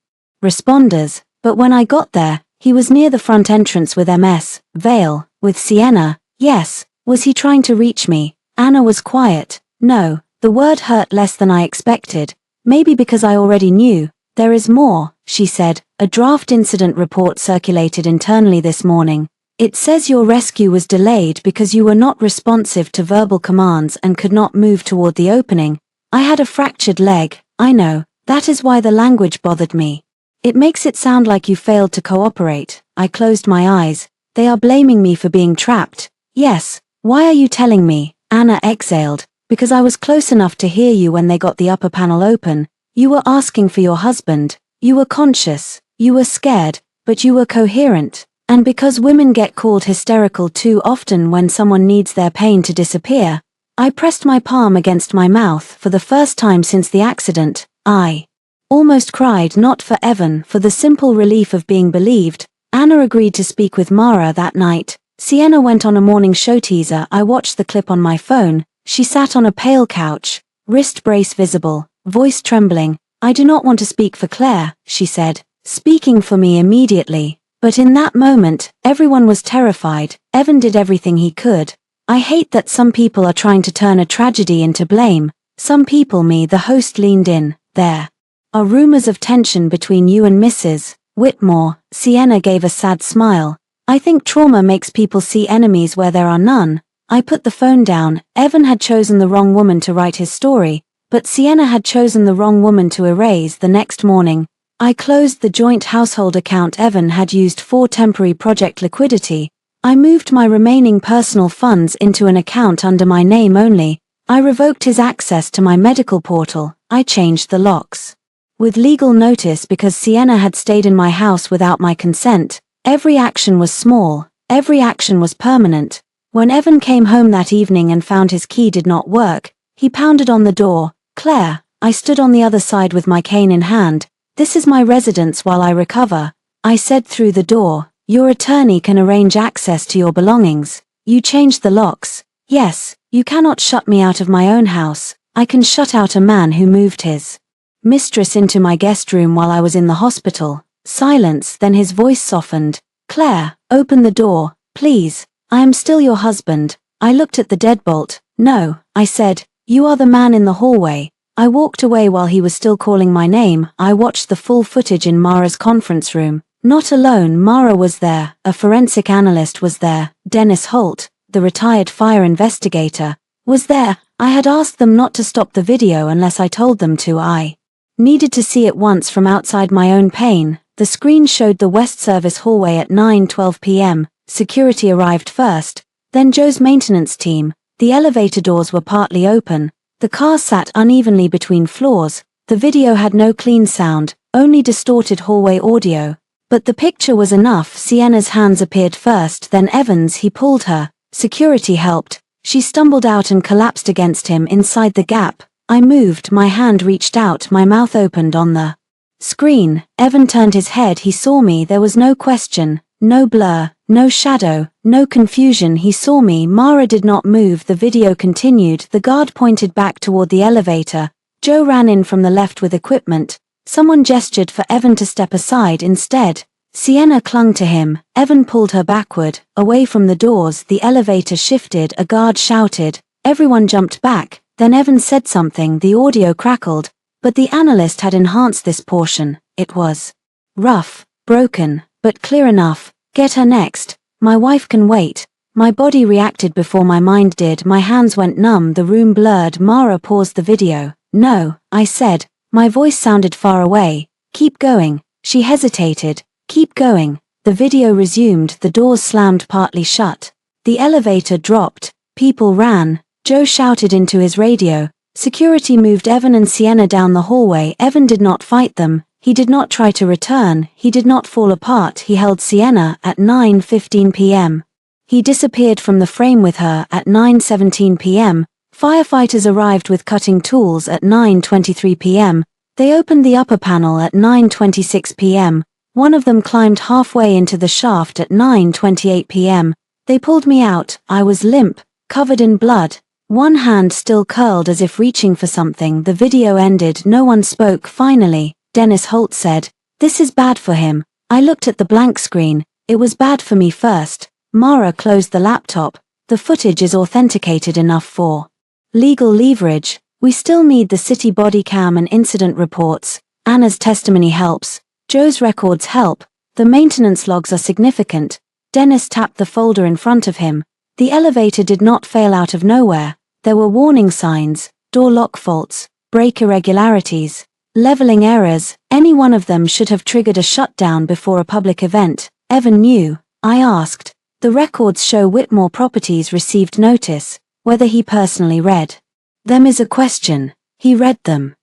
responders, but when I got there, he was near the front entrance with Ms. Vale, with Sienna." "Yes, was he trying to reach me?" Anna was quiet. "No." The word hurt less than I expected. "Maybe because I already knew. There is more," she said. "A draft incident report circulated internally this morning. It says your rescue was delayed because you were not responsive to verbal commands and could not move toward the opening. I had a fractured leg. I know. That is why the language bothered me. It makes it sound like you failed to cooperate." I closed my eyes. "They are blaming me for being trapped." "Yes. Why are you telling me?" Anna exhaled. "Because I was close enough to hear you when they got the upper panel open. You were asking for your husband. You were conscious. You were scared, but you were coherent. And because women get called hysterical too often when someone needs their pain to disappear." I pressed my palm against my mouth. For the first time since the accident, I almost cried, not for Evan, for the simple relief of being believed. Anna agreed to speak with Mara that night. Sienna went on a morning show teaser. I watched the clip on my phone. She sat on a pale couch, wrist brace visible, voice trembling. "I do not want to speak for Claire," she said, speaking for me immediately. But in that moment, everyone was terrified. Evan did everything he could. I hate that some people are trying to turn a tragedy into blame. Some people. Me, the host, leaned in. "There are rumors of tension between you and Mrs. Whitmore." Sienna gave a sad smile. "I think trauma makes people see enemies where there are none." I put the phone down. Evan had chosen the wrong woman to write his story, but Sienna had chosen the wrong woman to erase. The next morning, I closed the joint household account Evan had used for temporary project liquidity. I moved my remaining personal funds into an account under my name only. I revoked his access to my medical portal. I changed the locks with legal notice because Sienna had stayed in my house without my consent. Every action was small. Every action was permanent. When Evan came home that evening and found his key did not work, he pounded on the door. "Claire." I stood on the other side with my cane in hand. "This is my residence while I recover," I said through the door. "Your attorney can arrange access to your belongings." "You changed the locks." "Yes, you cannot shut me out of my own house. I can shut out a man who moved his mistress into my guest room while I was in the hospital." Silence, then his voice softened. "Claire, open the door." Please, I am still your husband. I looked at the deadbolt. No, I said, you are the man in the hallway. I walked away while he was still calling my name. I watched the full footage in Mara's conference room. Not alone, Mara was there, a forensic analyst was there, Dennis Holt, the retired fire investigator, was there. I had asked them not to stop the video unless I told them to. I needed to see it once from outside my own pane. The screen showed the West Service hallway at 9:12 p.m. Security arrived first, then Joe's maintenance team. The elevator doors were partly open. The car sat unevenly between floors. The video had no clean sound, only distorted hallway audio. But the picture was enough. Sienna's hands appeared first, then Evan's. He pulled her. Security helped. She stumbled out and collapsed against him inside the gap. I moved, my hand reached out, my mouth opened on the screen. Evan turned his head. He saw me. There was no question, no blur, no shadow, no confusion. He saw me. Mara did not move. The video continued. The guard pointed back toward the elevator. Joe ran in from the left with equipment. Someone gestured for Evan to step aside. Instead, Sienna clung to him. Evan pulled her backward, away from the doors. The elevator shifted. A guard shouted. Everyone jumped back. Then Evan said something. The audio crackled. But the analyst had enhanced this portion. It was rough, broken, but clear enough. Get her next. My wife can wait. My body reacted before my mind did. My hands went numb. The room blurred. Mara paused the video. No, I said. My voice sounded far away. Keep going. She hesitated. Keep going. The video resumed. The doors slammed partly shut. The elevator dropped. People ran. Joe shouted into his radio. Security moved Evan and Sienna down the hallway. Evan did not fight them. He did not try to return. He did not fall apart. He held Sienna at 9:15 p.m. He disappeared from the frame with her at 9:17 p.m. Firefighters arrived with cutting tools at 9:23 p.m. They opened the upper panel at 9:26 p.m. One of them climbed halfway into the shaft at 9:28 p.m. They pulled me out. I was limp, covered in blood. One hand still curled as if reaching for something. The video ended. No one spoke. Finally, Dennis Holt said, "This is bad for him." I looked at the blank screen. It was bad for me first. Mara closed the laptop. The footage is authenticated enough for legal leverage. We still need the city body cam and incident reports. Anna's testimony helps. Joe's records help. The maintenance logs are significant. Dennis tapped the folder in front of him. The elevator did not fail out of nowhere. There were warning signs, door lock faults, brake irregularities, leveling errors. Any one of them should have triggered a shutdown before a public event. Evan knew. I asked. The records show Whitmore Properties received notice. Whether he personally read them is a question. He read them.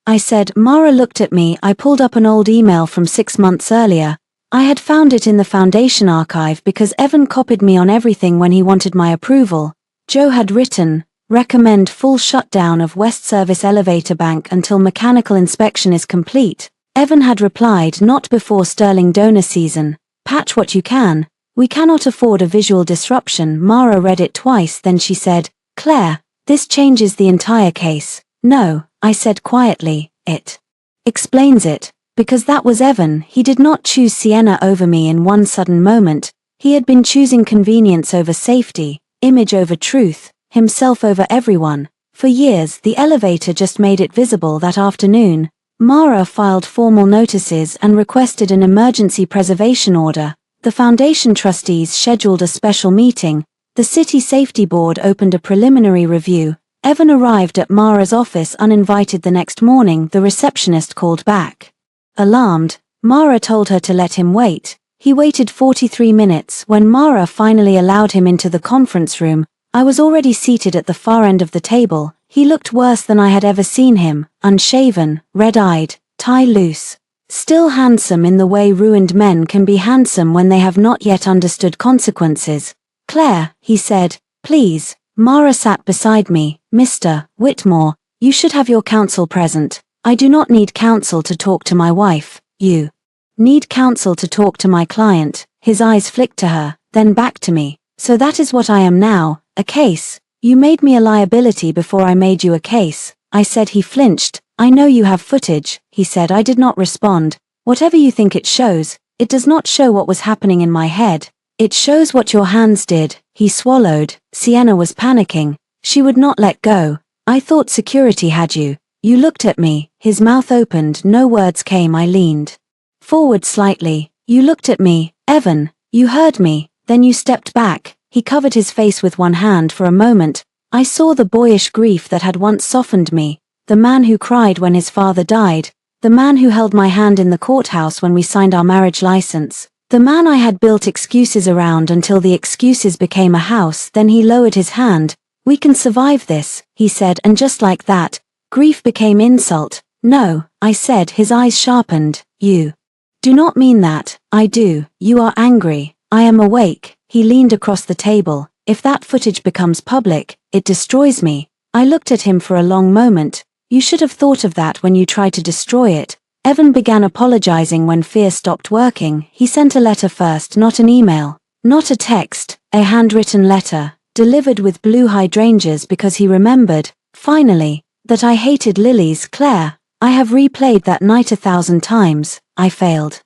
I said. Mara looked at me. I pulled up an old email from 6 months earlier. I had found it in the Foundation archive because Evan copied me on everything when he wanted my approval. Joe had written, recommend full shutdown of West Service Elevator Bank until mechanical inspection is complete. Evan had replied, not before Sterling donor season. Patch what you can. We cannot afford a visual disruption. Mara read it twice, then she said, Claire, this changes the entire case. No, I said quietly, it explains it. Because that was Evan. He did not choose Sienna over me in one sudden moment. He had been choosing convenience over safety, image over truth, himself over everyone. For years, the elevator just made it visible. That afternoon, Mara filed formal notices and requested an emergency preservation order. The Foundation trustees scheduled a special meeting. The City Safety Board opened a preliminary review. Evan arrived at Mara's office uninvited the next morning. The receptionist called back. Alarmed, Mara told her to let him wait. He waited 43 minutes. When Mara finally allowed him into the conference room, I was already seated at the far end of the table. He looked worse than I had ever seen him, unshaven, red-eyed, tie loose. Still handsome in the way ruined men can be handsome when they have not yet understood consequences. Claire, he said, please. Mara sat beside me. Mr. Whitmore, you should have your counsel present. I do not need counsel to talk to my wife. You need counsel to talk to my client. His eyes flicked to her, then back to me. So that is what I am now, a case. You made me a liability before I made you a case. I said. He flinched. I know you have footage, he said. I did not respond. Whatever you think it shows, it does not show what was happening in my head. It shows what your hands did. He swallowed. Sienna was panicking. She would not let go. I thought security had you. You looked at me. His mouth opened. No words came. I leaned forward slightly. You looked at me, Evan. You heard me. Then you stepped back. He covered his face with one hand for a moment. I saw the boyish grief that had once softened me. The man who cried when his father died. The man who held my hand in the courthouse when we signed our marriage license. The man I had built excuses around until the excuses became a house. Then he lowered his hand. We can survive this, he said, and just like that, grief became insult. No, I said, his eyes sharpened. You do not mean that. I do. You are angry. I am awake. He leaned across the table. If that footage becomes public, it destroys me. I looked at him for a long moment. You should have thought of that when you tried to destroy it. Evan began apologizing when fear stopped working. He sent a letter first, not an email, not a text, a handwritten letter, delivered with blue hydrangeas because he remembered, finally, that I hated lilies. Claire, I have replayed that night 1,000 times. I failed.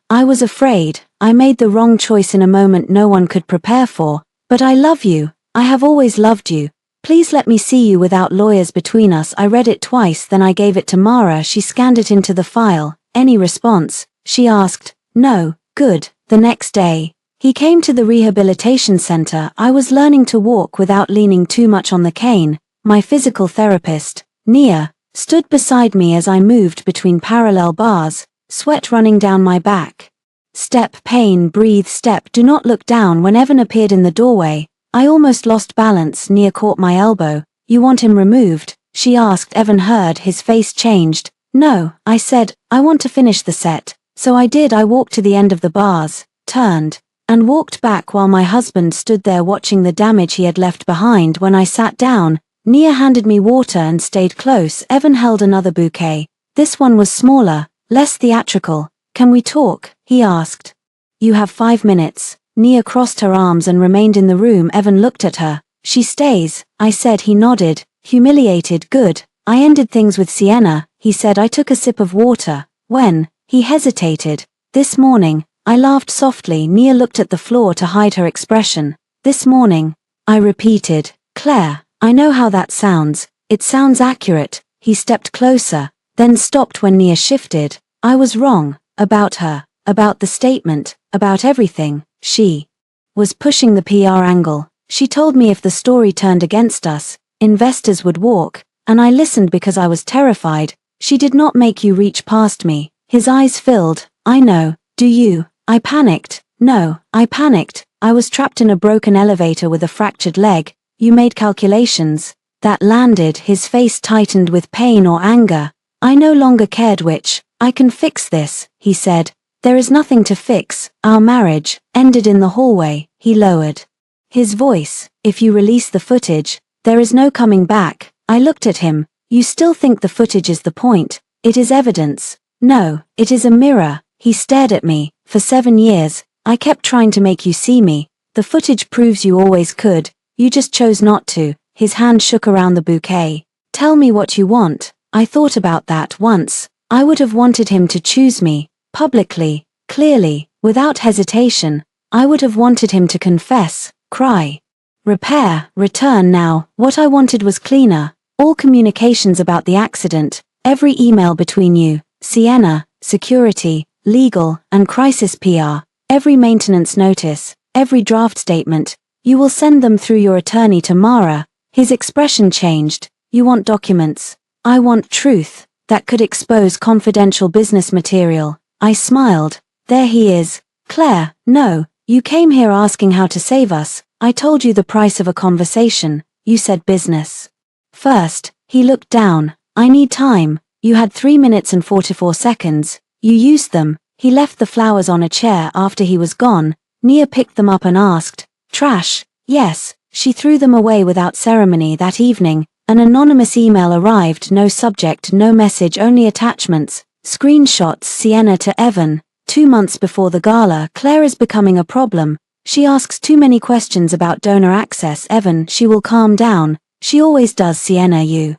I was afraid. I made the wrong choice in a moment no one could prepare for. But I love you. I have always loved you. Please let me see you without lawyers between us. I read it twice, then I gave it to Mara. She scanned it into the file. Any response? She asked. No. Good. The next day, he came to the rehabilitation center. I was learning to walk without leaning too much on the cane. My physical therapist, Nia, stood beside me as I moved between parallel bars, sweat running down my back. Step, pain, breathe, step, do not look down. When Evan appeared in the doorway, I almost lost balance. Nia caught my elbow. You want him removed? She asked. Evan heard. His face changed. No, I said, I want to finish the set. So I did. I walked to the end of the bars, turned, and walked back while my husband stood there watching the damage he had left behind. When I sat down, Nia handed me water and stayed close. Evan held another bouquet. This one was smaller, less theatrical. Can we talk? He asked. You have 5 minutes. Nia crossed her arms and remained in the room. Evan looked at her. She stays, I said. He nodded, humiliated. Good. I ended things with Sienna, he said. I took a sip of water. When? He hesitated. This morning. I laughed softly. Nia looked at the floor to hide her expression. This morning. I repeated. Claire, I know how that sounds. It sounds accurate. He stepped closer, then stopped when Nia shifted. I was wrong. About her. About the statement. About everything. She was pushing the PR angle. She told me if the story turned against us, investors would walk, and I listened because I was terrified. She did not make you reach past me. His eyes filled. I know. Do you? I panicked. No, I panicked. I was trapped in a broken elevator with a fractured leg. You made calculations. That landed. His face tightened with pain or anger. I no longer cared which. I can fix this, he said. There is nothing to fix. Our marriage ended in the hallway. He lowered his voice. If you release the footage, there is no coming back. I looked at him. You still think the footage is the point? It is evidence. No, it is a mirror. He stared at me. For 7 years, I kept trying to make you see me. The footage proves you always could. You just chose not to. His hand shook around the bouquet. Tell me what you want. I thought about that once. I would have wanted him to choose me. Publicly, clearly, without hesitation. I would have wanted him to confess, cry, repair, return. Now, what I wanted was cleaner. All communications about the accident, every email between you, Sienna, security, legal, and crisis PR, every maintenance notice, every draft statement. You will send them through your attorney to Mara. His expression changed. You want documents. I want truth that could expose confidential business material. I smiled. There he is. Claire, no, you came here asking how to save us. I told you the price of a conversation. You said business first. He looked down. I need time. You had 3 minutes and 44 seconds. You used them. He left the flowers on a chair after he was gone. Nia picked them up and asked, trash? Yes. She threw them away without ceremony. That evening, an anonymous email arrived. No subject, no message, only attachments. Screenshots. Sienna to Evan. 2 months before the gala. Claire is becoming a problem. She asks too many questions about donor access. Evan, she will calm down. She always does. Sienna, you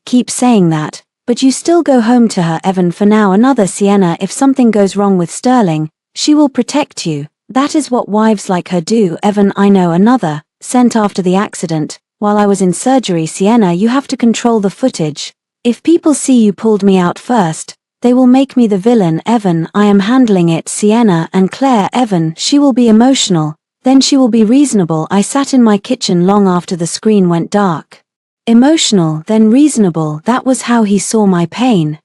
keep saying that, but you still go home to her. Evan, for now. Another. Sienna, if something goes wrong with Sterling, she will protect you. That is what wives like her do, Evan. I know another, sent after the accident. While I was in surgery, Sienna, you have to control the footage. If people see you pulled me out first, they will make me the villain. Evan, I am handling it. Sienna and Claire. Evan, she will be emotional, then she will be reasonable. I sat in my kitchen long after the screen went dark. Emotional, then reasonable, that was how he saw my pain.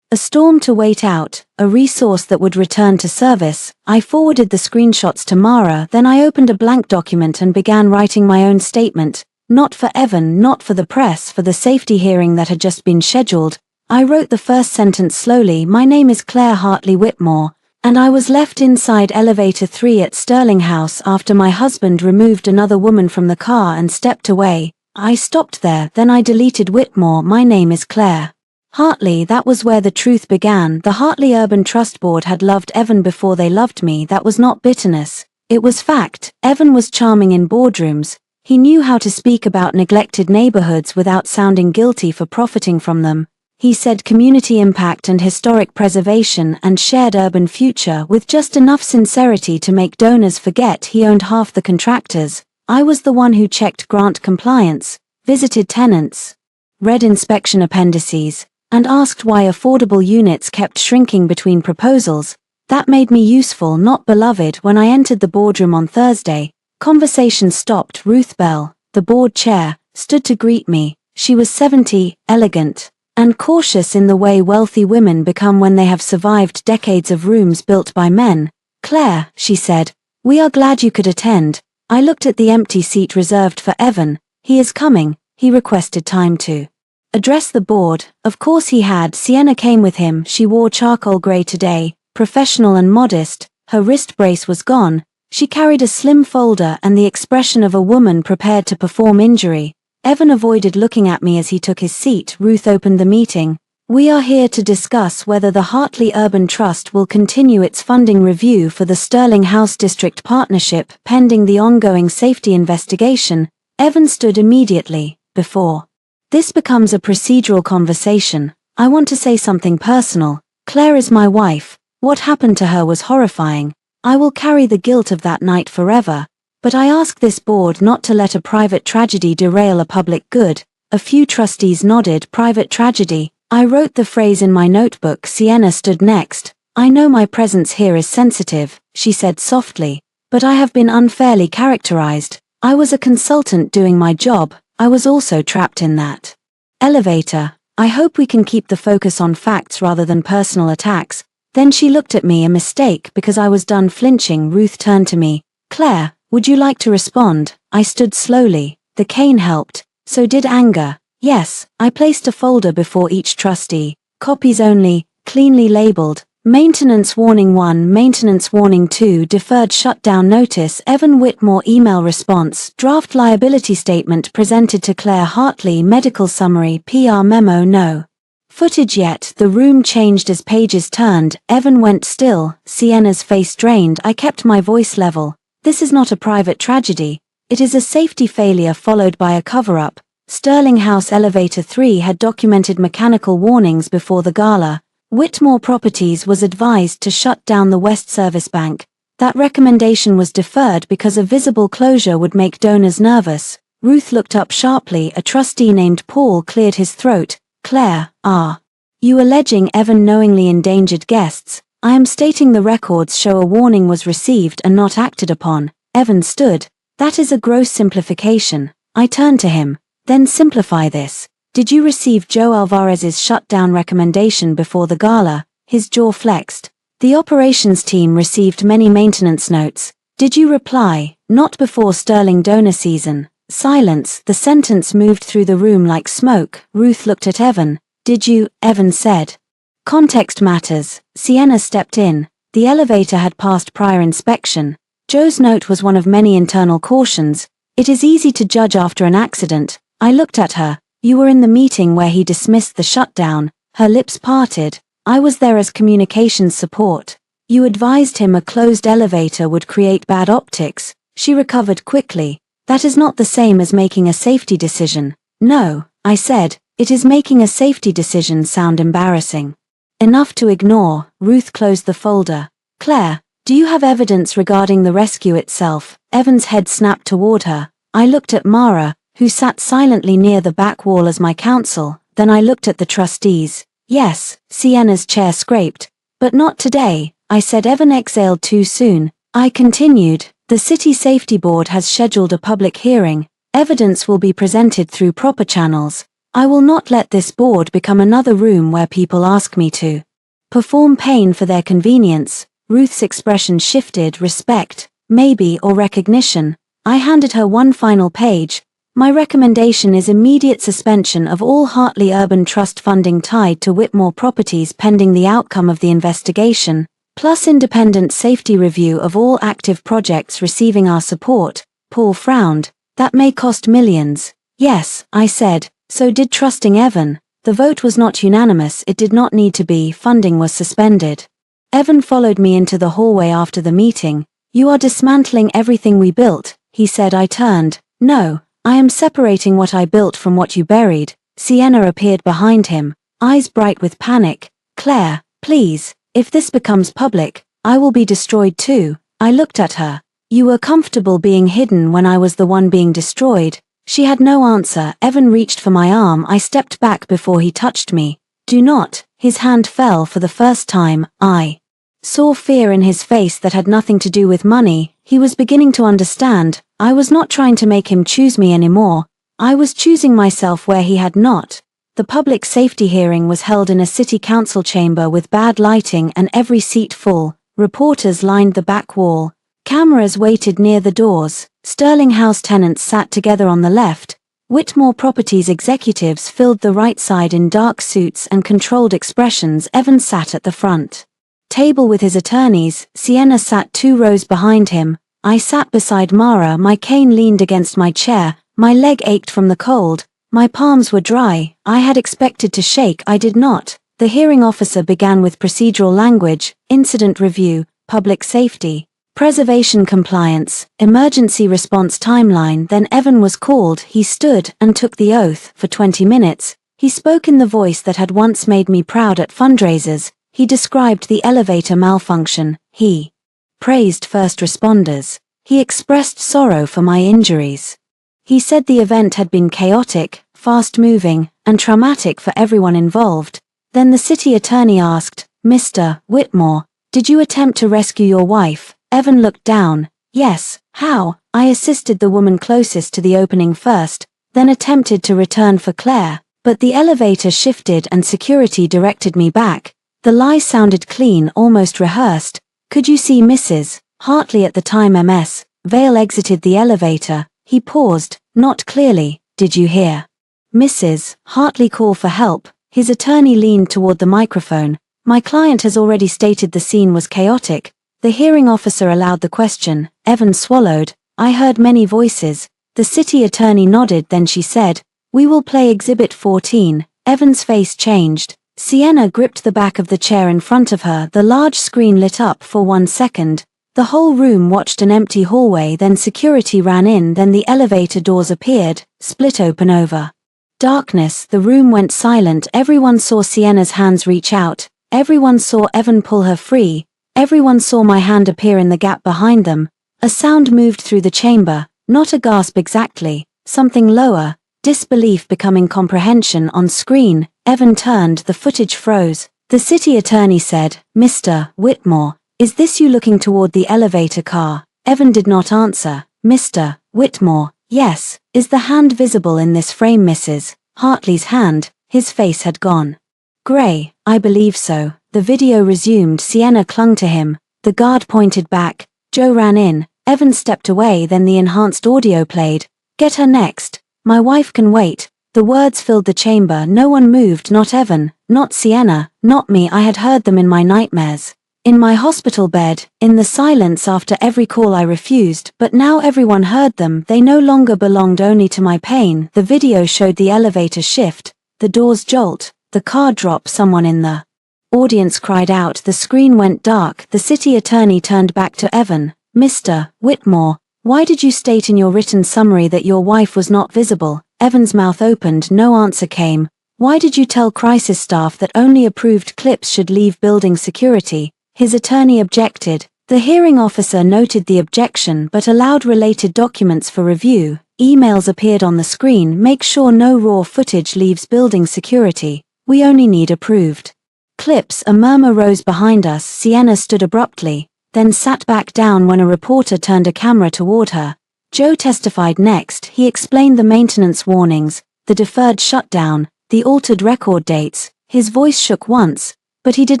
A storm to wait out, a resource that would return to service. I forwarded the screenshots to Mara, then I opened a blank document and began writing my own statement. Not for Evan, not for the press, for the safety hearing that had just been scheduled. I wrote the first sentence slowly. My name is Claire Hartley Whitmore, and I was left inside elevator 3 at Sterling House after my husband removed another woman from the car and stepped away. I stopped there, then I deleted Whitmore. My name is Claire Hartley. That was where the truth began. The Hartley Urban Trust Board had loved Evan before they loved me. That was not bitterness. It was fact. Evan was charming in boardrooms. He knew how to speak about neglected neighborhoods without sounding guilty for profiting from them. He said community impact and historic preservation and shared urban future with just enough sincerity to make donors forget he owned half the contractors. I was the one who checked grant compliance, visited tenants, read inspection appendices, and asked why affordable units kept shrinking between proposals. That made me useful, not beloved. When I entered the boardroom on Thursday, conversation stopped. Ruth Bell, the board chair, stood to greet me. She was 70, elegant, and cautious in the way wealthy women become when they have survived decades of rooms built by men. Claire, she said, we are glad you could attend. I looked at the empty seat reserved for Evan. He is coming. He requested time to address the board. Of course he had. Sienna came with him. She wore charcoal grey today, professional and modest. Her wrist brace was gone. She carried a slim folder and the expression of a woman prepared to perform injury. Evan avoided looking at me as he took his seat. Ruth opened the meeting. We are here to discuss whether the Hartley Urban Trust will continue its funding review for the Sterling House District Partnership pending the ongoing safety investigation. Evan stood immediately. Before this becomes a procedural conversation, I want to say something personal. Claire is my wife. What happened to her was horrifying. I will carry the guilt of that night forever. But I ask this board not to let a private tragedy derail a public good. A few trustees nodded. Private tragedy. I wrote the phrase in my notebook. Sienna stood next. I know my presence here is sensitive, she said softly, but I have been unfairly characterized. I was a consultant doing my job. I was also trapped in that elevator. I hope we can keep the focus on facts rather than personal attacks. Then she looked at me. A mistake because I was done flinching. Ruth turned to me. Claire, would you like to respond? I stood slowly. The cane helped. So did anger. Yes, I placed a folder before each trustee. Copies only, cleanly labeled. Maintenance Warning 1, Maintenance Warning 2, Deferred Shutdown Notice. Evan Whitmore. Email response. Draft liability statement presented to Claire Hartley. Medical summary. PR memo. No footage yet. The room changed as pages turned. Evan went still. Sienna's face drained. I kept my voice level. This is not a private tragedy. It is a safety failure followed by a cover-up. Sterling House Elevator 3 had documented mechanical warnings before the gala. Whitmore Properties was advised to shut down the West Service Bank. That recommendation was deferred because a visible closure would make donors nervous. Ruth looked up sharply. A trustee named Paul cleared his throat. Claire, are you alleging Evan knowingly endangered guests? I am stating the records show a warning was received and not acted upon. Evan stood. That is a gross simplification. I turned to him. Then simplify this. Did you receive Joe Alvarez's shutdown recommendation before the gala? His jaw flexed. The operations team received many maintenance notes. Did you reply? Not before Sterling donor season. Silence. The sentence moved through the room like smoke. Ruth looked at Evan. Did you? Evan said. Context matters. Sienna stepped in. The elevator had passed prior inspection. Joe's note was one of many internal cautions. It is easy to judge after an accident. I looked at her. You were in the meeting where he dismissed the shutdown. Her lips parted. I was there as communications support. You advised him a closed elevator would create bad optics. She recovered quickly. That is not the same as making a safety decision. No, I said, it is making a safety decision sound embarrassing enough to ignore. Ruth closed the folder. Claire, Do you have evidence regarding the rescue itself? Evan's head snapped toward her. I looked at Mara, who sat silently near the back wall as my counsel, then I looked at the trustees. Yes, Sienna's chair scraped. But not today, I said. Evan exhaled too soon. I continued, the City Safety Board has scheduled a public hearing. Evidence will be presented through proper channels. I will not let this board become another room where people ask me to perform pain for their convenience. Ruth's expression shifted. Respect, maybe, or recognition. I handed her one final page. My recommendation is immediate suspension of all Hartley Urban Trust funding tied to Whitmore Properties pending the outcome of the investigation, plus independent safety review of all active projects receiving our support. Paul frowned. That may cost millions. Yes, I said, so did trusting Evan. The vote was not unanimous. It did not need to be. Funding was suspended. Evan followed me into the hallway after the meeting. You are dismantling everything we built, he said. I turned. No, I am separating what I built from what you buried. Sienna appeared behind him, eyes bright with panic. Claire, please, if this becomes public, I will be destroyed too. I looked at her. You were comfortable being hidden when I was the one being destroyed. She had no answer. Evan reached for my arm. I stepped back before he touched me. Do not. His hand fell for the first time. I saw fear in his face that had nothing to do with money. He was beginning to understand. I was not trying to make him choose me anymore. I was choosing myself where he had not. The public safety hearing was held in a city council chamber with bad lighting and every seat full. Reporters lined the back wall. Cameras waited near the doors. Sterling House tenants sat together on the left. Whitmore Properties executives filled the right side in dark suits and controlled expressions. Evan sat at the front table with his attorneys. Sienna sat 2 rows behind him. I sat beside Mara. My cane leaned against my chair. My leg ached from the cold. My palms were dry. I had expected to shake. I did not. The hearing officer began with procedural language, incident review, public safety, preservation compliance, emergency response timeline. Then Evan was called. He stood and took the oath. For 20 minutes, he spoke in the voice that had once made me proud at fundraisers. He described the elevator malfunction. He praised first responders. He expressed sorrow for my injuries. He said the event had been chaotic, fast-moving, and traumatic for everyone involved. Then the city attorney asked, Mr. Whitmore, did you attempt to rescue your wife? Evan looked down. Yes. How? I assisted the woman closest to the opening first, then attempted to return for Claire, but the elevator shifted and security directed me back. The lie sounded clean, almost rehearsed. Could you see Mrs. Hartley at the time? Ms. Vale exited the elevator. He paused. Not clearly. Did you hear Mrs. Hartley call for help? His attorney leaned toward the microphone. My client has already stated the scene was chaotic. The hearing officer allowed the question. Evan swallowed. I heard many voices. The city attorney nodded. Then she said, we will play Exhibit 14. Evan's face changed. Sienna gripped the back of the chair in front of her. The large screen lit up for 1 second. The whole room watched an empty hallway. Then security ran in. Then the elevator doors appeared, split open over darkness. The room went silent. Everyone saw Sienna's hands reach out. Everyone saw Evan pull her free. Everyone saw my hand appear in the gap behind them. A sound moved through the chamber, not a gasp exactly, something lower, disbelief becoming comprehension. On screen, Evan turned. The footage froze. The city attorney said, Mr. Whitmore, is this you looking toward the elevator car? Evan did not answer. Mr. Whitmore, yes. Is the hand visible in this frame? Mrs. Hartley's hand. His face had gone gray. I believe so. The video resumed. Sienna clung to him. The guard pointed back. Joe ran in. Evan stepped away. Then the enhanced audio played. Get her next. My wife can wait. The words filled the chamber. No one moved. Not Evan, not Sienna, not me. I had heard them in my nightmares, in my hospital bed, in the silence after every call I refused, but now everyone heard them. They no longer belonged only to my pain. The video showed the elevator shift, the doors jolt, the car drop. Someone in the audience cried out. The screen went dark. The city attorney turned back to Evan. Mr. Whitmore, why did you state in your written summary that your wife was not visible? Evan's mouth opened. No answer came. Why did you tell crisis staff that only approved clips should leave building security? His attorney objected. The hearing officer noted the objection but allowed related documents for review. Emails appeared on the screen. Make sure no raw footage leaves building security. We only need approved clips. A murmur rose behind us. Sienna stood abruptly, then sat back down when a reporter turned a camera toward her. Joe testified next. He explained the maintenance warnings, the deferred shutdown, the altered record dates. His voice shook once, but he did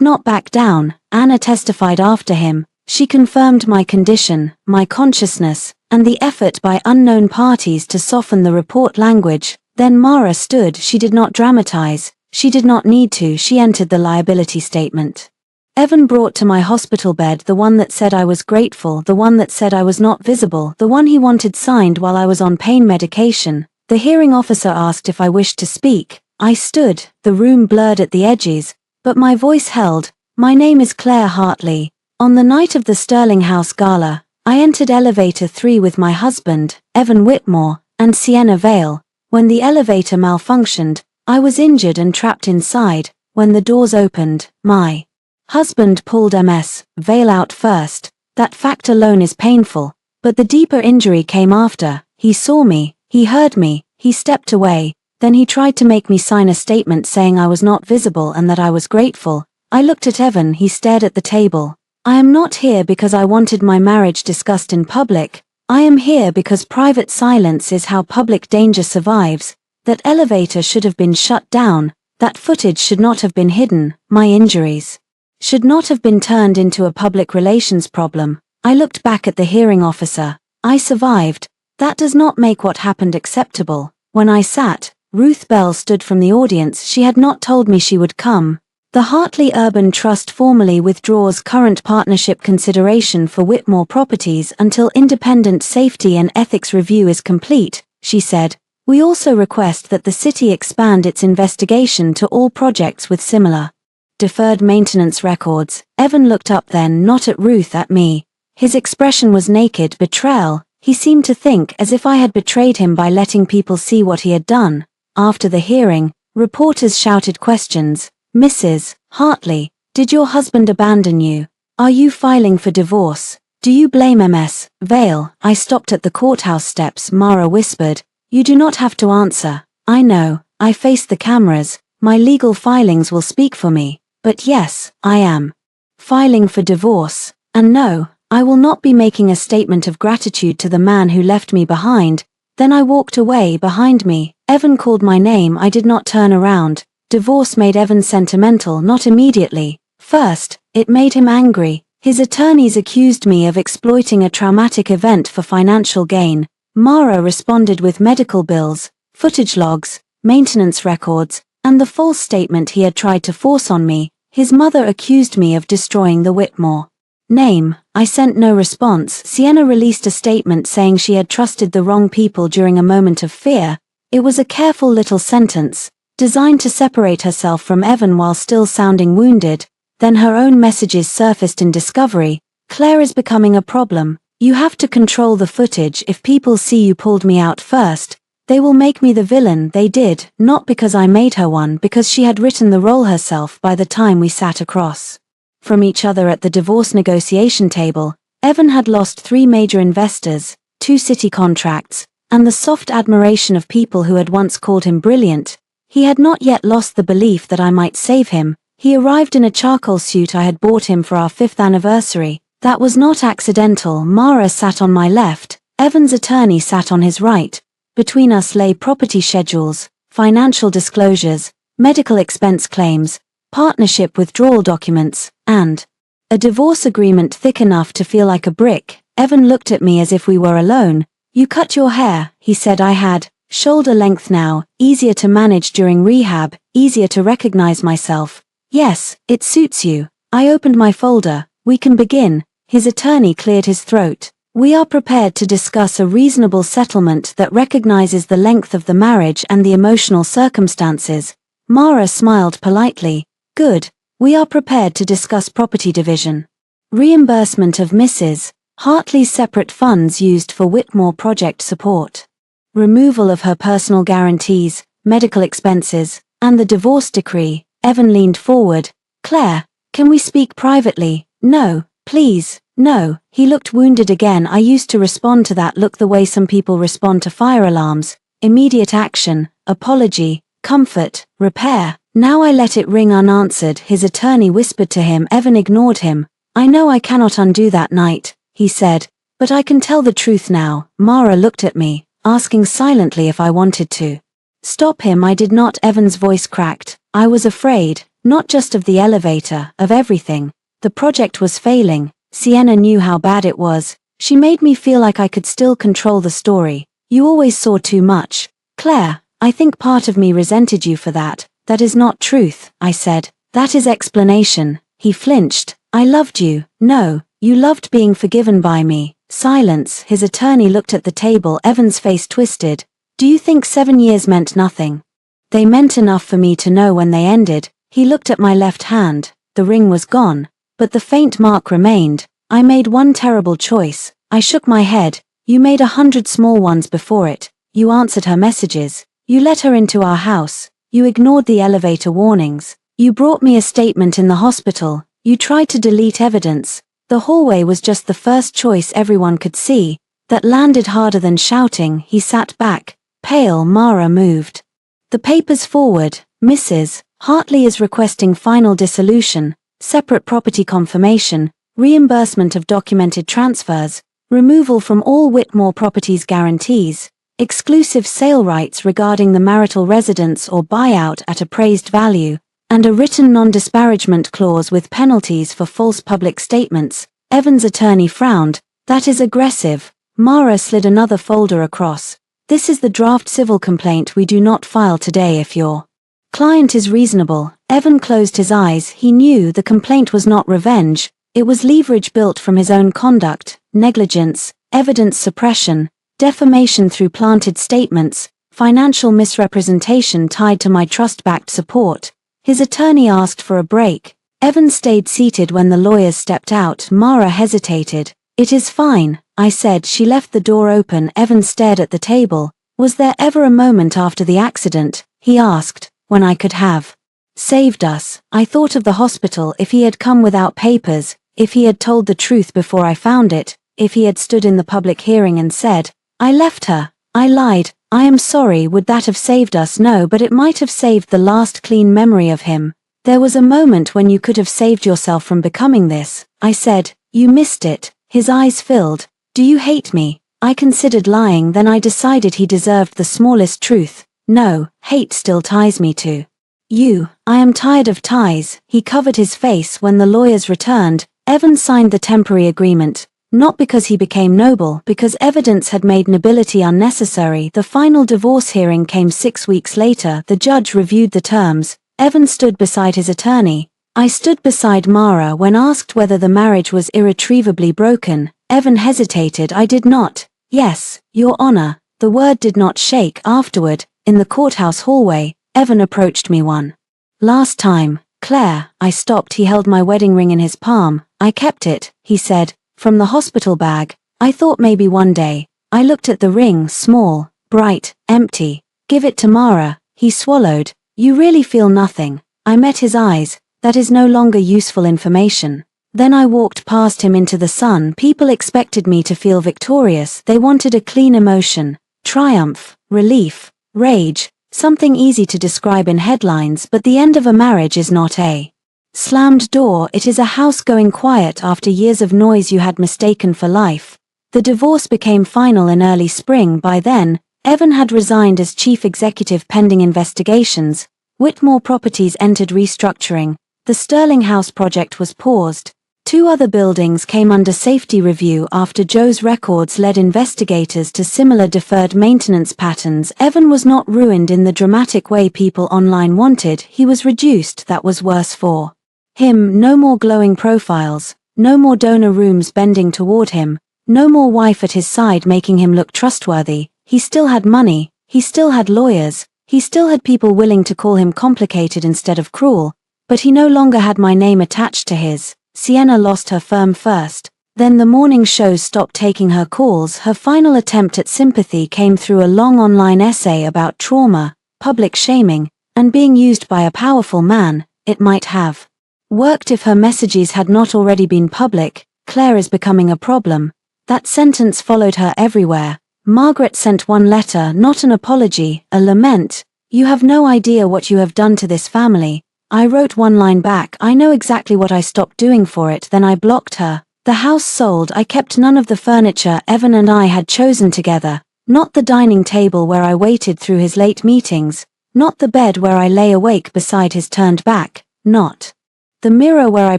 not back down. Anna testified after him. She confirmed my condition, my consciousness, and the effort by unknown parties to soften the report language. Then Mara stood. She did not dramatize. She did not need to. She entered the liability statement. Evan brought to my hospital bed, the one that said I was grateful, the one that said I was not visible, the one he wanted signed while I was on pain medication. The hearing officer asked if I wished to speak. I stood. The room blurred at the edges, but my voice held. My name is Claire Hartley. On the night of the Sterling House Gala, I entered elevator 3 with my husband, Evan Whitmore, and Sienna Vale. When the elevator malfunctioned, I was injured and trapped inside. When the doors opened, my husband pulled Ms. Vale out first. That fact alone is painful, but the deeper injury came after. He saw me, he heard me, he stepped away, then he tried to make me sign a statement saying I was not visible and that I was grateful. I looked at Evan. He stared at the table. I am not here because I wanted my marriage discussed in public. I am here because private silence is how public danger survives. That elevator should have been shut down. That footage should not have been hidden. My injuries should not have been turned into a public relations problem. I looked back at the hearing officer. I survived. That does not make what happened acceptable. When I sat, Ruth Bell stood from the audience. She had not told me she would come. The Hartley Urban Trust formally withdraws current partnership consideration for Whitmore Properties until independent safety and ethics review is complete, she said. We also request that the city expand its investigation to all projects with similar deferred maintenance records. Evan looked up, then not at Ruth, at me. His expression was naked betrayal. He seemed to think as if I had betrayed him by letting people see what he had done. After the hearing, reporters shouted questions. Mrs. Hartley, did your husband abandon you? Are you filing for divorce? Do you blame Ms. Vale? I stopped at the courthouse steps. Mara whispered. You do not have to answer. I know. I face the cameras. My legal filings will speak for me. But yes, I am filing for divorce. And no, I will not be making a statement of gratitude to the man who left me behind. Then I walked away. Behind me, Evan called my name. I did not turn around. Divorce made Evan sentimental, not immediately. First, it made him angry. His attorneys accused me of exploiting a traumatic event for financial gain. Mara responded with medical bills, footage logs, maintenance records, and the false statement he had tried to force on me. His mother accused me of destroying the Whitmore name. I sent no response. Sienna released a statement saying she had trusted the wrong people during a moment of fear. It was a careful little sentence, designed to separate herself from Evan while still sounding wounded. Then her own messages surfaced in Discovery. Claire is becoming a problem. You have to control the footage. If people see you pulled me out first, they will make me the villain. They did, not because I made her one, because she had written the role herself by the time we sat across from each other at the divorce negotiation table. Evan had lost 3 major investors, 2 city contracts, and the soft admiration of people who had once called him brilliant. He had not yet lost the belief that I might save him. He arrived in a charcoal suit I had bought him for our 5th anniversary. That was not accidental. Mara sat on my left, Evan's attorney sat on his right. Between us lay property schedules, financial disclosures, medical expense claims, partnership withdrawal documents, and a divorce agreement thick enough to feel like a brick. Evan looked at me as if we were alone. You cut your hair, he said. I had shoulder length now, easier to manage during rehab, easier to recognize myself. Yes, it suits you. I opened my folder. We can begin. His attorney cleared his throat. We are prepared to discuss a reasonable settlement that recognizes the length of the marriage and the emotional circumstances. Mara smiled politely. Good. We are prepared to discuss property division. Reimbursement of Mrs. Hartley's separate funds used for Whitmore project support. Removal of her personal guarantees, medical expenses, and the divorce decree. Evan leaned forward. Claire, can we speak privately? No, please. No, he looked wounded again. I used to respond to that look the way some people respond to fire alarms. Immediate action, apology, comfort, repair. Now I let it ring unanswered. His attorney whispered to him. Evan ignored him. I know I cannot undo that night, he said, but I can tell the truth now. Mara looked at me, asking silently if I wanted to stop him. I did not. Evan's voice cracked. I was afraid, not just of the elevator, of everything. The project was failing. Sienna knew how bad it was. She made me feel like I could still control the story. You always saw too much. Claire, I think part of me resented you for that. That is not truth, I said. That is explanation. He flinched. I loved you. No, you loved being forgiven by me. Silence. His attorney looked at the table. Evan's face twisted. Do you think 7 years meant nothing? They meant enough for me to know when they ended. He looked at my left hand. The ring was gone, but the faint mark remained. I made one terrible choice. I shook my head. You made 100 small ones before it. You answered her messages. You let her into our house. You ignored the elevator warnings. You brought me a statement in the hospital. You tried to delete evidence. The hallway was just the first choice everyone could see. That landed harder than shouting. He sat back. Pale. Mara moved the papers forward. Mrs. Hartley is requesting final dissolution, separate property confirmation, reimbursement of documented transfers, removal from all Whitmore Properties guarantees, exclusive sale rights regarding the marital residence or buyout at appraised value, and a written non-disparagement clause with penalties for false public statements. Evan's attorney frowned. That is aggressive. Mara slid another folder across. This is the draft civil complaint. We do not file today if your client is reasonable. Evan closed his eyes. He knew the complaint was not revenge. It was leverage built from his own conduct, negligence, evidence suppression, defamation through planted statements, financial misrepresentation tied to my trust-backed support. His attorney asked for a break. Evan stayed seated when the lawyers stepped out. Mara hesitated. It is fine, I said. She left the door open. Evan stared at the table. Was there ever a moment after the accident, he asked, when I could have saved us? I thought of the hospital. If he had come without papers, if he had told the truth before I found it, if he had stood in the public hearing and said, I left her, I lied, I am sorry. Would that have saved us? No, but it might have saved the last clean memory of him. There was a moment when you could have saved yourself from becoming this, I said. You missed it. His eyes filled. Do you hate me? I considered lying. Then I decided he deserved the smallest truth. No, hate still ties me to you. I am tired of ties. He covered his face. When the lawyers returned, Evan signed the temporary agreement. Not because he became noble, because evidence had made nobility unnecessary. The final divorce hearing came 6 weeks later. The judge reviewed the terms. Evan stood beside his attorney. I stood beside Mara. When asked whether the marriage was irretrievably broken, Evan hesitated. I did not. Yes, Your Honor. The word did not shake. Afterward, in the courthouse hallway, Evan approached me one last time. Claire, I stopped. He held my wedding ring in his palm. I kept it, he said, from the hospital bag. I thought maybe one day. I looked at the ring. Small, bright, empty. Give it to Mara. He swallowed. You really feel nothing. I met his eyes. That is no longer useful information. Then I walked past him into the sun. People expected me to feel victorious. They wanted a clean emotion. Triumph, relief, rage, something easy to describe in headlines. But the end of a marriage is not a slammed door. It is a house going quiet after years of noise you had mistaken for life. The divorce became final in early spring. By then, Evan had resigned as chief executive pending investigations. Whitmore Properties entered restructuring. The Sterling House project was paused. 2 other buildings came under safety review after Joe's records led investigators to similar deferred maintenance patterns. Evan was not ruined in the dramatic way people online wanted. He was reduced. That was worse for him. No more glowing profiles. No more donor rooms bending toward him. No more wife at his side making him look trustworthy. He still had money. He still had lawyers. He still had people willing to call him complicated instead of cruel. But he no longer had my name attached to his. Sienna lost her firm first. Then the morning shows stopped taking her calls. Her final attempt at sympathy came through a long online essay about trauma, public shaming, and being used by a powerful man. It might have worked if her messages had not already been public. Claire is becoming a problem." That sentence followed her everywhere. Margaret sent one letter, not an apology, a lament. "You have no idea what you have done to this family." I wrote one line back, "I know exactly what I stopped doing for it." Then I blocked her. The house sold. I kept none of the furniture Evan and I had chosen together. Not the dining table where I waited through his late meetings. Not the bed where I lay awake beside his turned back. Not the mirror where I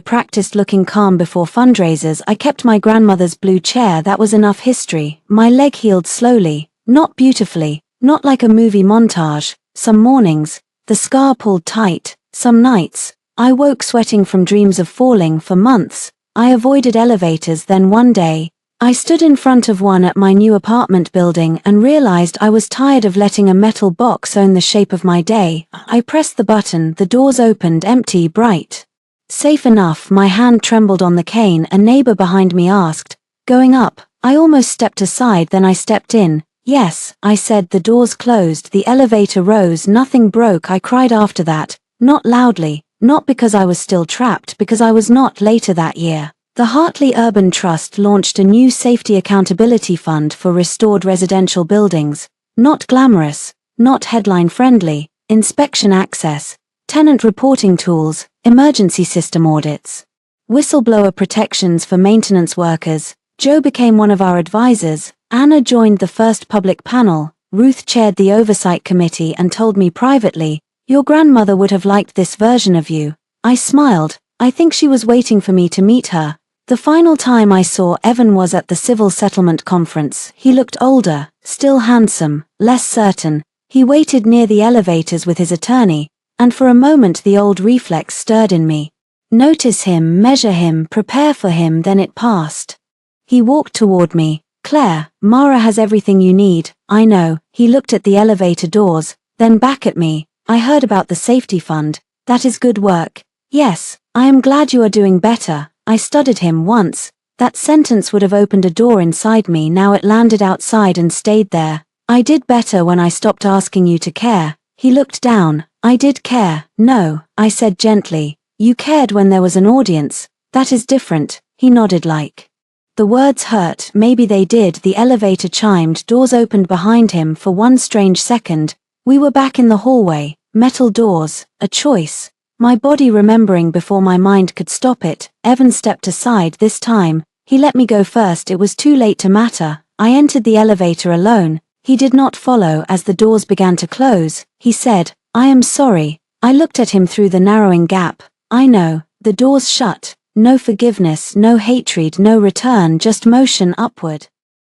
practiced looking calm before fundraisers. I kept my grandmother's blue chair. That was enough history. My leg healed slowly, not beautifully, not like a movie montage. Some mornings, the scar pulled tight. Some nights, I woke sweating from dreams of falling. For months, I avoided elevators. Then one day, I stood in front of one at my new apartment building and realized I was tired of letting a metal box own the shape of my day. I pressed the button, the doors opened, empty, bright. Safe enough. My hand trembled on the cane. A neighbor behind me asked, "Going up?" I almost stepped aside, then I stepped in. "Yes," I said. The doors closed, the elevator rose, nothing broke. I cried after that, not loudly, not because I was still trapped, because I was not. Later that year, the Hartley Urban Trust launched a new safety accountability fund for restored residential buildings. Not glamorous, not headline-friendly, inspection access, tenant reporting tools, emergency system audits, whistleblower protections for maintenance workers. Joe became one of our advisors. Anna joined the first public panel. Ruth chaired the oversight committee and told me privately, "Your grandmother would have liked this version of you." I smiled. I think she was waiting for me to meet her. The final time I saw Evan was at the Civil Settlement Conference. He looked older, still handsome, less certain. He waited near the elevators with his attorney, and for a moment the old reflex stirred in me. Notice him, measure him, prepare for him. Then it passed. He walked toward me. "Claire, Mara has everything you need." "I know." He looked at the elevator doors, then back at me. "I heard about the safety fund. That is good work." "Yes, I am glad you are doing better." I stuttered him once. That sentence would have opened a door inside me. Now it landed outside and stayed there. "I did better when I stopped asking you to care." He looked down. "I did care." "No," I said gently. "You cared when there was an audience. That is different." He nodded like the words hurt. Maybe they did. The elevator chimed. Doors opened behind him. For one strange second, we were back in the hallway. Metal doors. A choice. My body remembering before my mind could stop it. Evan stepped aside this time. He let me go first. It was too late to matter. I entered the elevator alone. He did not follow. As the doors began to close, he said, "I am sorry." I looked at him through the narrowing gap. "I know." The doors shut. No forgiveness, no hatred, no return, just motion upward.